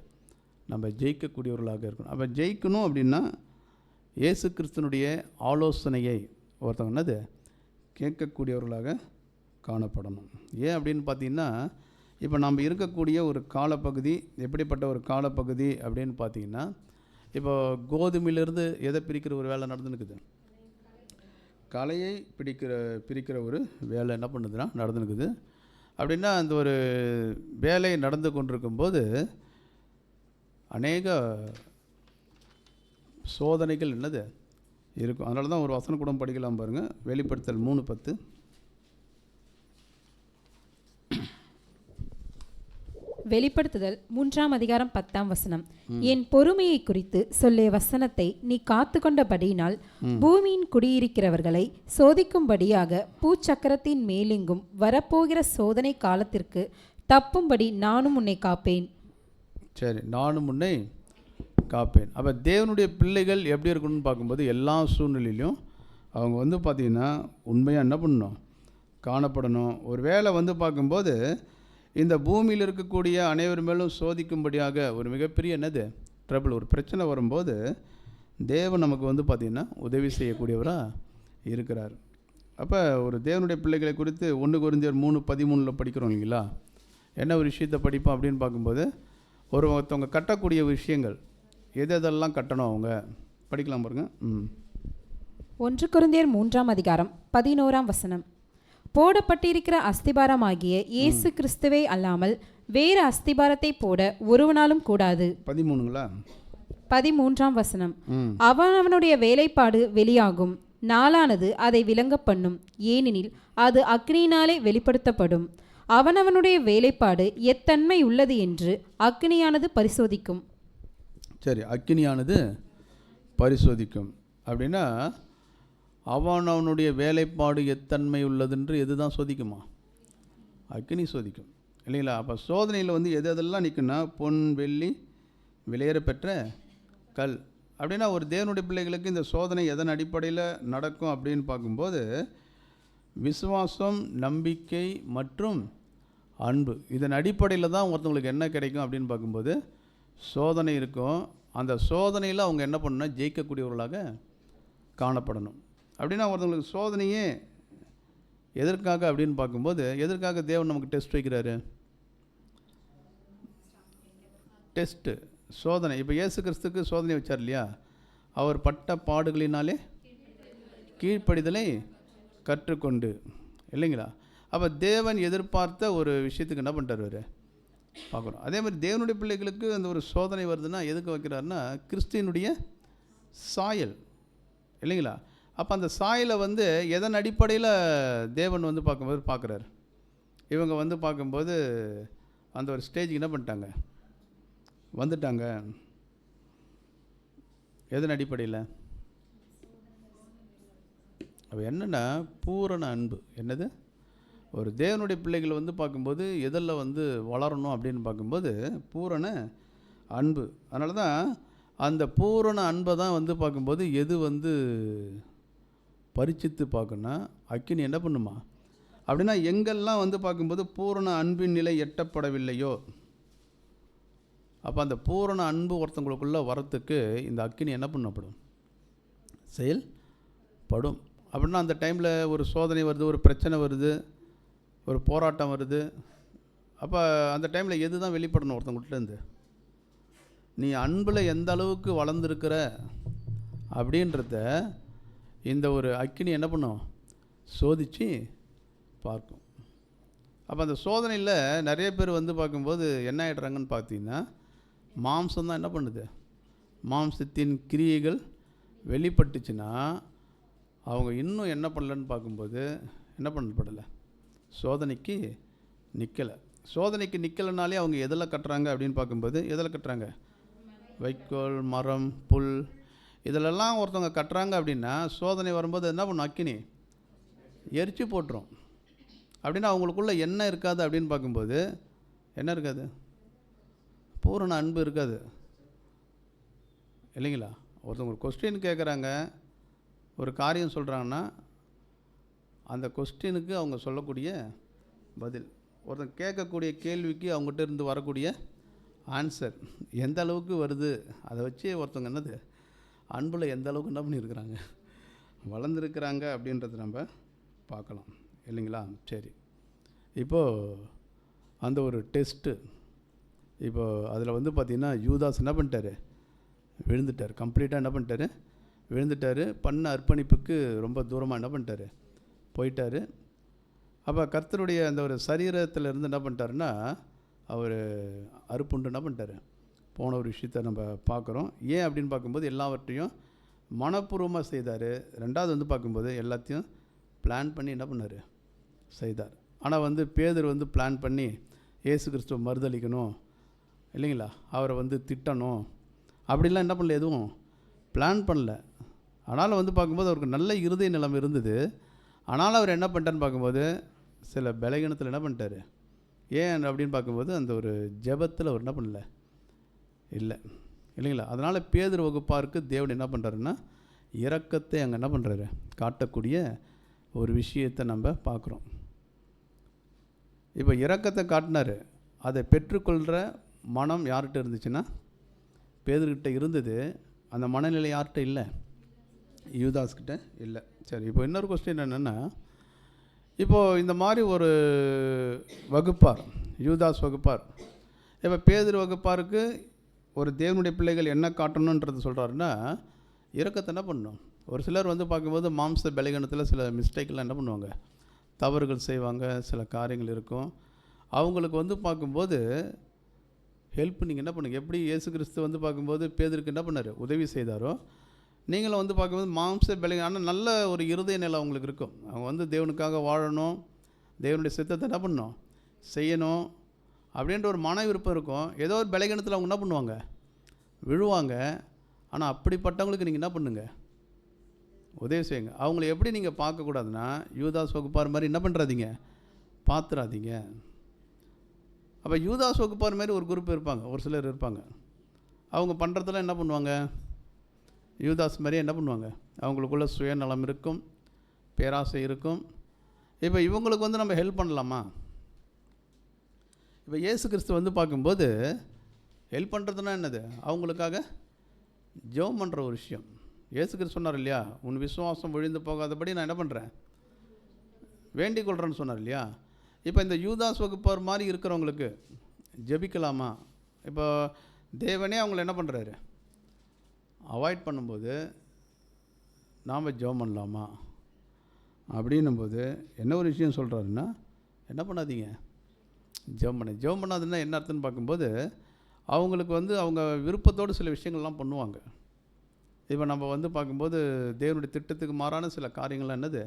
நம்ம ஜெயிக்கக்கூடியவர்களாக இருக்கணும். அப்போ ஜெயிக்கணும் அப்படின்னா இயேசு கிறிஸ்துனுடைய ஆலோசனையை ஒருத்தவங்க என்னது கேட்கக்கூடியவர்களாக காணப்படணும். ஏன் அப்படின்னு பார்த்தீங்கன்னா, இப்போ நம்ம இருக்கக்கூடிய ஒரு காலப்பகுதி எப்படிப்பட்ட ஒரு காலப்பகுதி அப்படின்னு பார்த்தீங்கன்னா, இப்போ கோதுமையிலிருந்து எதை பிரிக்கிற ஒரு வேலை நடந்துனுக்குது, கலையை பிரிக்கிற ஒரு வேலை என்ன பண்ணுதுன்னா நடந்துனுக்குது. அப்படின்னா அந்த ஒரு வேலை நடந்து கொண்டிருக்கும்போது அநேக சோதனைகள் என்னது இருக்கும். அதனால தான் ஒரு வசனம் கூட படிக்கலாம் பாருங்கள், வெளிப்படுத்தல் 3:10. வெளிப்படுத்துதல் 3ஆம் அதிகாரம் 10ஆம் வசனம். என் பொறுமையை குறித்து சொல்லிய வசனத்தை நீ காத்து கொண்டபடியினால் பூமியின் குடியிருக்கிறவர்களை சோதிக்கும்படியாக பூச்சக்கரத்தின் மேலெங்கும் வரப்போகிற சோதனை காலத்திற்கு தப்பும்படி நானும் உன்னை காப்பேன். சரி, நானும் உன்னை காப்பேன். அப்போ தேவனுடைய பிள்ளைகள் எப்படி இருக்கணும்னு பார்க்கும்போது எல்லா சூழ்நிலையிலும் அவங்க வந்து பார்த்திங்கன்னா உண்மையாக என்ன பண்ணணும், காணப்படணும். ஒரு வேளை வந்து பார்க்கும்போது இந்த பூமியில் இருக்கக்கூடிய அனைவர் மேலும் சோதிக்கும்படியாக ஒரு மிகப்பெரிய என்னது ட்ரபிள், ஒரு பிரச்சனை வரும்போது தேவன் நமக்கு வந்து பார்த்திங்கன்னா உதவி செய்யக்கூடியவராக இருக்கிறார். அப்போ ஒரு தேவனுடைய பிள்ளைகளை குறித்து 1 கொரிந்தியர் 3:13 படிக்கிறோம் இல்லைங்களா? என்ன ஒரு விஷயத்தை படிப்போம் அப்படின்னு பார்க்கும்போது, ஒருத்தவங்க கட்டக்கூடிய விஷயங்கள் எதெல்லாம் கட்டணும் அவங்க படிக்கலாம் பாருங்க. 1 கொரிந்தியர் 3ஆம் அதிகாரம் 11ஆம் வசனம். போடப்பட்டிருக்கிற அஸ்திபாரமாகிய இயேசு கிறிஸ்துவே அல்லாமல் வேறு அஸ்திபாரத்தை போட ஒருவனாலும் கூடாது. 13ங்களா? 13ஆம் வசனம். அவனவனுடைய வேலைப்பாடு வெளியாகும், நாளானது அதை விளங்க பண்ணும், ஏனெனில் அது அக்னியினாலே வெளிப்படுத்தப்படும். அவனவனுடைய வேலைப்பாடு எத்தன்மை உள்ளது என்று அக்னியானது பரிசோதிக்கும். சரி, அக்னியானது பரிசோதிக்கும் அப்படின்னா அவனுடைய வேலைப்பாடு எத்தன்மை உள்ளதுன்று எது தான் சோதிக்குமா? அக்னி சோதிக்கும் இல்லைங்களா? அப்போ சோதனையில் வந்து எதெல்லாம் நிற்குன்னா பொன் வெள்ளி விலையேற பெற்ற கல். அப்படின்னா ஒரு தேவனுடைய பிள்ளைகளுக்கு இந்த சோதனை எதன் அடிப்படையில் நடக்கும் அப்படின்னு பார்க்கும்போது விசுவாசம், நம்பிக்கை மற்றும் அன்பு, இதன் அடிப்படையில் தான் ஒருத்தவங்களுக்கு என்ன கிடைக்கும் அப்படின்னு பார்க்கும்போது சோதனை இருக்கும். அந்த சோதனையில் அவங்க என்ன பண்ணணும்னா ஜெயிக்கக்கூடியவர்களாக காணப்படணும். அப்படின்னா ஒருத்தவங்களுக்கு சோதனையே எதற்காக அப்படின்னு பார்க்கும்போது எதற்காக தேவன் நமக்கு டெஸ்ட் வைக்கிறாரு? டெஸ்ட்டு, சோதனை. இப்போ இயேசு கிறிஸ்துக்கு சோதனை வச்சார் இல்லையா? அவர் பட்ட பாடுகளினாலே கீழ்ப்படிதலை கற்றுக்கொண்டு இல்லைங்களா? அப்போ தேவன் எதிர்பார்த்த ஒரு விஷயத்துக்கு என்ன பண்ணிட்டார் அவர் பார்க்குறோம். அதே மாதிரி தேவனுடைய பிள்ளைகளுக்கு அந்த ஒரு சோதனை வருதுன்னா எதுக்கு வைக்கிறாருன்னா கிறிஸ்துவினுடைய சாயல் இல்லைங்களா? அப்போ அந்த சாயலை வந்து எதன் அடிப்படையில் தேவன் வந்து பார்க்கும்போது பார்க்குறாரு. இவங்க வந்து பார்க்கும்போது அந்த ஒரு ஸ்டேஜுக்கு என்ன பண்ணிட்டாங்க, வந்துட்டாங்க. எதன் அடிப்படையில்? அப்போ என்னென்னா பூரண அன்பு. என்னது? ஒரு தேவனுடைய பிள்ளைகள் வந்து பார்க்கும்போது எதில் வந்து வளரணும் அப்படின்னு பார்க்கும்போது பூரண அன்பு. அதனால தான் அந்த பூரண அன்பை தான் வந்து பார்க்கும்போது எது வந்து பரிச்சித்து பார்க்கணுன்னா அக்கினி என்ன பண்ணுமா அப்படின்னா எங்கெல்லாம் வந்து பார்க்கும்போது பூரண அன்பின் நிலை எட்டப்படவில்லையோ அப்போ அந்த பூரண அன்பு ஒருத்தவங்களுக்குள்ளே வரத்துக்கு இந்த அக்கினி என்ன பண்ணப்படும், செயல்படும். அப்படின்னா அந்த டைமில் ஒரு சோதனை வருது, ஒரு பிரச்சனை வருது, ஒரு போராட்டம் வருது. அப்போ அந்த டைமில் எது தான் வெளிப்படணும் ஒருத்தவங்கள்ட்டேருந்து? நீ அன்பில் எந்த அளவுக்கு வளர்ந்துருக்கிற அப்படின்றத இந்த ஒரு அக்கினி என்ன பண்ணும், சோதித்து பார்க்கும். அப்போ அந்த சோதனையில் நிறைய பேர் வந்து பார்க்கும்போது என்ன ஆகிடுறாங்கன்னு பார்த்தீங்கன்னா மாம்சம் தான் என்ன பண்ணுது, மாம்சத்தின் கிரியைகள் வெளிப்பட்டுச்சுன்னா அவங்க இன்னும் என்ன பண்ணலன்னு பார்க்கும்போது என்ன பண்ணப்படலை, சோதனைக்கு நிற்கலை. சோதனைக்கு நிற்கலைனாலே அவங்க எதில் கட்டுறாங்க அப்படின்னு பார்க்கும்போது எதில் கட்டுறாங்க? வைக்கோல், மரம், புல் இதிலெல்லாம் ஒருத்தவங்க கட்டுறாங்க அப்படின்னா சோதனை வரும்போது என்ன பண்ணும்? அக்கினி எரிச்சு போட்டுரும். அப்படின்னா அவங்களுக்குள்ள என்ன இருக்காது அப்படின்னு பார்க்கும்போது என்ன இருக்காது? பூரண அன்பு இருக்காது இல்லைங்களா? ஒருத்தவங்க ஒரு கொஸ்டின் கேட்குறாங்க, ஒரு காரியம் சொல்கிறாங்கன்னா அந்த கொஸ்டினுக்கு அவங்க சொல்லக்கூடிய பதில், ஒருத்தன் கேட்கக்கூடிய கேள்விக்கு அவங்ககிட்ட இருந்து வரக்கூடிய ஆன்சர் எந்த அளவுக்கு வருது, அதை வச்சு ஒருத்தவங்க என்னது அன்பில் எந்த அளவுக்கு என்ன பண்ணியிருக்கிறாங்க, வளர்ந்துருக்கிறாங்க அப்படின்றத நம்ம பார்க்கலாம் இல்லைங்களா? சரி, இப்போது அந்த ஒரு டெஸ்ட்டு, இப்போது அதில் வந்து பார்த்திங்கன்னா யூதாஸ் என்ன பண்ணிட்டாரு? விழுந்துட்டார். கம்ப்ளீட்டாக என்ன பண்ணிட்டாரு? விழுந்துட்டார். பண்ண அர்ப்பணிப்புக்கு ரொம்ப தூரமாக என்ன பண்ணிட்டாரு? போயிட்டார். அப்போ கர்த்தருடைய அந்த ஒரு சரீரத்தில் இருந்து என்ன பண்ணிட்டாருன்னா அவர் அறுப்புண்டு என்ன பண்ணிட்டார்? போன ஒரு விஷயத்தை நம்ம பார்க்குறோம். ஏன் அப்படின்னு பார்க்கும்போது எல்லாவற்றையும் மனப்பூர்வமாக செய்தார். ரெண்டாவது வந்து பார்க்கும்போது எல்லாத்தையும் பிளான் பண்ணி என்ன பண்ணார்? செய்தார். ஆனால் வந்து பேதுரு வந்து பிளான் பண்ணி இயேசு கிறிஸ்துவை மறுதளிக்கணும் இல்லைங்களா, அவரை வந்து திட்டணும் அப்படிலாம் என்ன பண்ணல, எதுவும் பிளான் பண்ணல. ஆனாலும் வந்து பார்க்கும்போது அவருக்கு நல்ல இருதய நிலைமை இருந்தது. ஆனாலும் அவர் என்ன பண்ணிட்டார்னு பார்க்கும்போது சில பலகீனத்தில் என்ன பண்ணிட்டார்? ஏன் அப்படின்னு பார்க்கும்போது அந்த ஒரு ஜெபத்தில் அவர் என்ன பண்ணல, இல்லை இல்லைங்களா? அதனால் பேதுரு வகுப்பாருக்கு தேவன் என்ன பண்ணுறாருன்னா இரக்கத்தை அங்கே என்ன பண்ணுறாரு? காட்டக்கூடிய ஒரு விஷயத்தை நம்ம பார்க்குறோம். இப்போ இரக்கத்தை காட்டினார். அதை பெற்றுக்கொள்கிற மனம் யார்கிட்ட இருந்துச்சுன்னா பேதுருக்கிட்ட இருந்தது. அந்த மனநிலை யார்கிட்ட இல்லை? யூதாஸ்கிட்ட இல்லை. சரி, இப்போ இன்னொரு கொஸ்டின் என்னென்னா, இப்போது இந்த மாதிரி ஒரு வகுப்பார், யூதாஸ் வகுப்பார், இப்போ பேதுரு வகுப்பாருக்கு ஒரு தேவனுடைய பிள்ளைகள் என்ன காட்டணுன்றது சொல்கிறாருன்னா இரக்கத்தை என்ன பண்ணணும்? ஒரு சிலர் வந்து பார்க்கும்போது மாம்ச பலகீனத்தில் சில மிஸ்டேக்கெலாம் என்ன பண்ணுவாங்க? தவறுகள் செய்வாங்க, சில காரியங்கள் இருக்கும். அவங்களுக்கு வந்து பார்க்கும்போது ஹெல்ப் நீங்கள் என்ன பண்ணுங்கள்? எப்படி இயேசு கிறிஸ்து வந்து பார்க்கும்போது பேதுருக்கு என்ன பண்ணார்? உதவி செய்தாரோ, நீங்களும் வந்து பார்க்கும்போது மாம்ச பலகீனம், ஆனால் நல்ல ஒரு இருதய நிலை அவங்களுக்கு இருக்கும். அவங்க வந்து தேவனுக்காக வாழணும், தேவனுடைய சித்தத்தை என்ன பண்ணணும்? செய்யணும் அப்படின்ற ஒரு மன விருப்பம் இருக்கும். ஏதோ ஒரு பலகீனத்தில் அவங்க என்ன பண்ணுவாங்க? விழுவாங்க. ஆனால் அப்படிப்பட்டவங்களுக்கு நீங்கள் என்ன பண்ணுங்க? உதவி செய்யுங்க. அவங்கள எப்படி நீங்கள் பார்க்கக்கூடாதுன்னா யூதாஸ் வகுப்பார் மாதிரி என்ன பண்ணுறாதீங்க? பார்த்துறாதீங்க. அப்போ யூதாஸ் வகுப்பார் மாதிரி ஒரு குரூப் இருப்பாங்க, ஒரு சிலர் இருப்பாங்க. அவங்க பண்ணுறதெல்லாம் என்ன பண்ணுவாங்க? யூதாஸ் மாதிரியே என்ன பண்ணுவாங்க? அவங்களுக்குள்ள சுயநலம் இருக்கும், பேராசை இருக்கும். இப்போ இவங்களுக்கு வந்து நம்ம ஹெல்ப் பண்ணலாமா? இப்போ இயேசு கிறிஸ்து வந்து பார்க்கும்போது ஹெல்ப் பண்ணுறதுனா என்னது? அவங்களுக்காக ஜெபம் பண்ணுற ஒரு விஷயம். இயேசு கிறிஸ்து சொன்னார் இல்லையா, உன் விசுவாசம் விழுந்து போகாதபடி நான் என்ன பண்ணுறேன்? வேண்டிக் கொள்கிறேன்னு சொன்னார் இல்லையா? இப்போ இந்த யூதாஸ் வகுப்பார் மாதிரி இருக்கிறவங்களுக்கு ஜெபிக்கலாமா? இப்போ தேவனே அவங்கள என்ன பண்ணுறாரு? அவாய்ட் பண்ணும்போது நாம் ஜெபம் பண்ணலாமா அப்படின்னும்போது என்ன ஒரு விஷயம் சொல்கிறாருன்னா, என்ன பண்ணாதீங்க, ஜெபம் பண்ண. ஜெபம் பண்ணாதுன்னா என்ன அர்த்தம்னு பார்க்கும்போது அவங்களுக்கு வந்து அவங்க விருப்பத்தோடு சில விஷயங்கள்லாம் பண்ணுவாங்க. இப்போ நம்ம வந்து பார்க்கும்போது தேவனுடைய திட்டத்துக்கு மாறான சில காரியங்கள்லாம் என்னது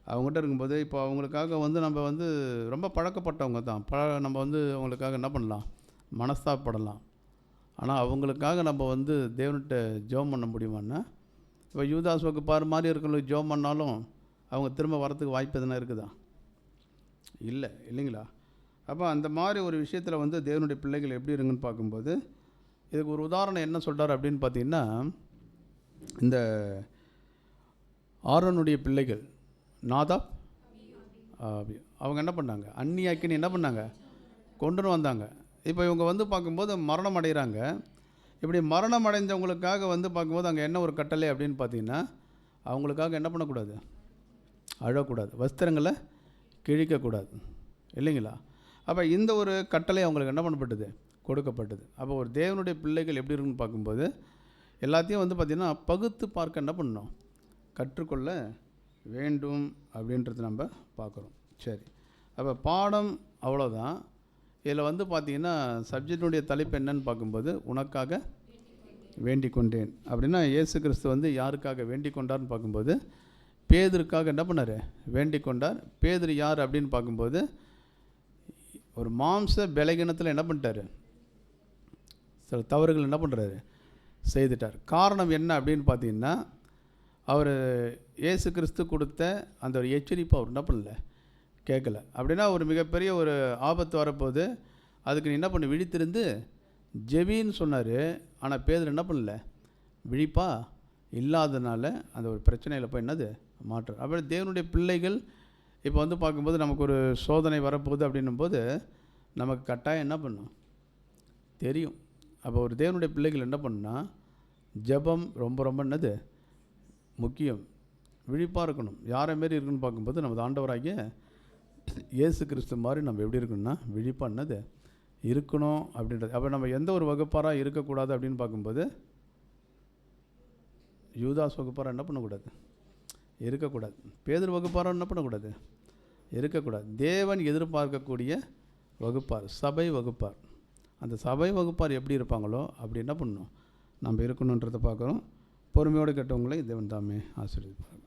அவங்ககிட்ட இருக்கும்போது, இப்போ அவங்களுக்காக வந்து நம்ம வந்து ரொம்ப பழக்கப்பட்டவங்க தான், நம்ம வந்து அவங்களுக்காக என்ன பண்ணலாம்? மனஸ்தாபப்படலாம். ஆனால் அவங்களுக்காக நம்ம வந்து தேவன்கிட்ட ஜெபம் பண்ண முடியுமான்னா, இப்போ யூதாஸ் வகுப்பார் மாதிரி இருக்கிறவங்களுக்கு ஜெபம் பண்ணாலும் அவங்க திரும்ப வரத்துக்கு வாய்ப்பு எதுனா இருக்குதா? இல்லை இல்லைங்களா? அப்போ அந்த மாதிரி ஒரு விஷயத்தில் வந்து தேவனுடைய பிள்ளைகள் எப்படி இருங்கன்னு பார்க்கும்போது இதுக்கு ஒரு உதாரணம் என்ன சொல்கிறார் அப்படின்னு பார்த்தீங்கன்னா, இந்த ஆரோனுடைய பிள்ளைகள் நாதாப், அவங்க என்ன பண்ணாங்க? அந்நியாக்கின்னு என்ன பண்ணாங்க? கொண்டுன்னு வந்தாங்க. இப்போ இவங்க வந்து பார்க்கும்போது மரணம் அடைகிறாங்க. இப்படி மரணம் அடைந்தவங்களுக்காக வந்து பார்க்கும்போது அங்கே என்ன ஒரு கட்டளை அப்படின்னு பார்த்தீங்கன்னா, அவங்களுக்காக என்ன பண்ணக்கூடாது? அழக்கூடாது, வஸ்திரங்களை கிழிக்கக்கூடாது இல்லைங்களா? அப்போ இந்த ஒரு கட்டளை அவங்களுக்கு என்ன பண்ணப்பட்டது? கொடுக்கப்பட்டது. அப்போ ஒரு தேவனுடைய பிள்ளைகள் எப்படி இருக்குன்னு பார்க்கும்போது எல்லாத்தையும் வந்து பார்த்திங்கன்னா பகுத்து பார்க்க என்ன பண்ணணும்? கற்றுக்கொள்ள வேண்டும் அப்படின்றது நம்ம பார்க்குறோம். சரி, அப்போ பாடம் அவ்வளோதான். இதில் வந்து பார்த்திங்கன்னா சப்ஜெக்டினுடைய தலைப்பு என்னன்னு பார்க்கும்போது உனக்காக வேண்டிக் கொண்டேன் அப்படின்னா இயேசு கிறிஸ்து வந்து யாருக்காக வேண்டிக் கொண்டார்னு பார்க்கும்போது பேதுருக்காக என்ன பண்ணார்? வேண்டிக் கொண்டார். பேதுரு யார் அப்படின்னு பார்க்கும்போது ஒரு மாம்ச பலகீனத்தில் என்ன பண்ணிட்டாரு, சில தவறுகள் என்ன பண்ணுறாரு, செய்துட்டார். காரணம் என்ன அப்படின்னு பார்த்தீங்கன்னா, அவர் இயேசு கிறிஸ்து கொடுத்த அந்த ஒரு எச்சரிப்பு அவர் என்ன பண்ணல, கேட்கல. அப்படின்னா ஒரு மிகப்பெரிய ஒரு ஆபத்து வரப்போகுது, அதுக்கு நீ என்ன பண்ணு, விழித்திருந்து ஜெபின்னு சொன்னார். ஆனால் பேதுரு என்ன பண்ணல, விழிப்பா இல்லாதனால அந்த ஒரு பிரச்சனையில் போய் என்னது மாற்றம். அப்படி தேவனுடைய பிள்ளைகள் இப்போ வந்து பார்க்கும்போது நமக்கு ஒரு சோதனை வரப்போகுது அப்படின்னும்போது நமக்கு கட்டாயம் என்ன பண்ணும் தெரியும். அப்போ ஒரு தேவனுடைய பிள்ளைகள் என்ன பண்ணுன்னா, ஜெபம் ரொம்ப ரொம்ப என்னது முக்கியம். விழிப்பாக இருக்கணும். யாரை மாரி இருக்குன்னு பார்க்கும்போது நமது ஆண்டவராகிய இயேசு கிறிஸ்து மாதிரி நம்ம எப்படி இருக்கணும்னா விழிப்பாக என்னது இருக்கணும் அப்படின்றது. அப்போ நம்ம எந்த ஒரு வகுப்பாராக இருக்கக்கூடாது அப்படின்னு பார்க்கும்போது, யூதாஸ் வகுப்பாராக என்ன பண்ணக்கூடாது, இருக்கக்கூடாது. பேதுரு வகுப்பாராக என்ன பண்ணக்கூடாது, இருக்கக்கூடாது. தேவன் எதிர்பார்க்கக்கூடிய வகுப்பார், சபை வகுப்பார். அந்த சபை வகுப்பார் எப்படி இருப்பாங்களோ அப்படி என்ன பண்ணணும், நம்ம இருக்கணுன்றதை பார்க்குறோம். பொறுமையோடு கேட்டவங்களை தேவன் தாமே ஆசீர்வதிப்பார்கள்.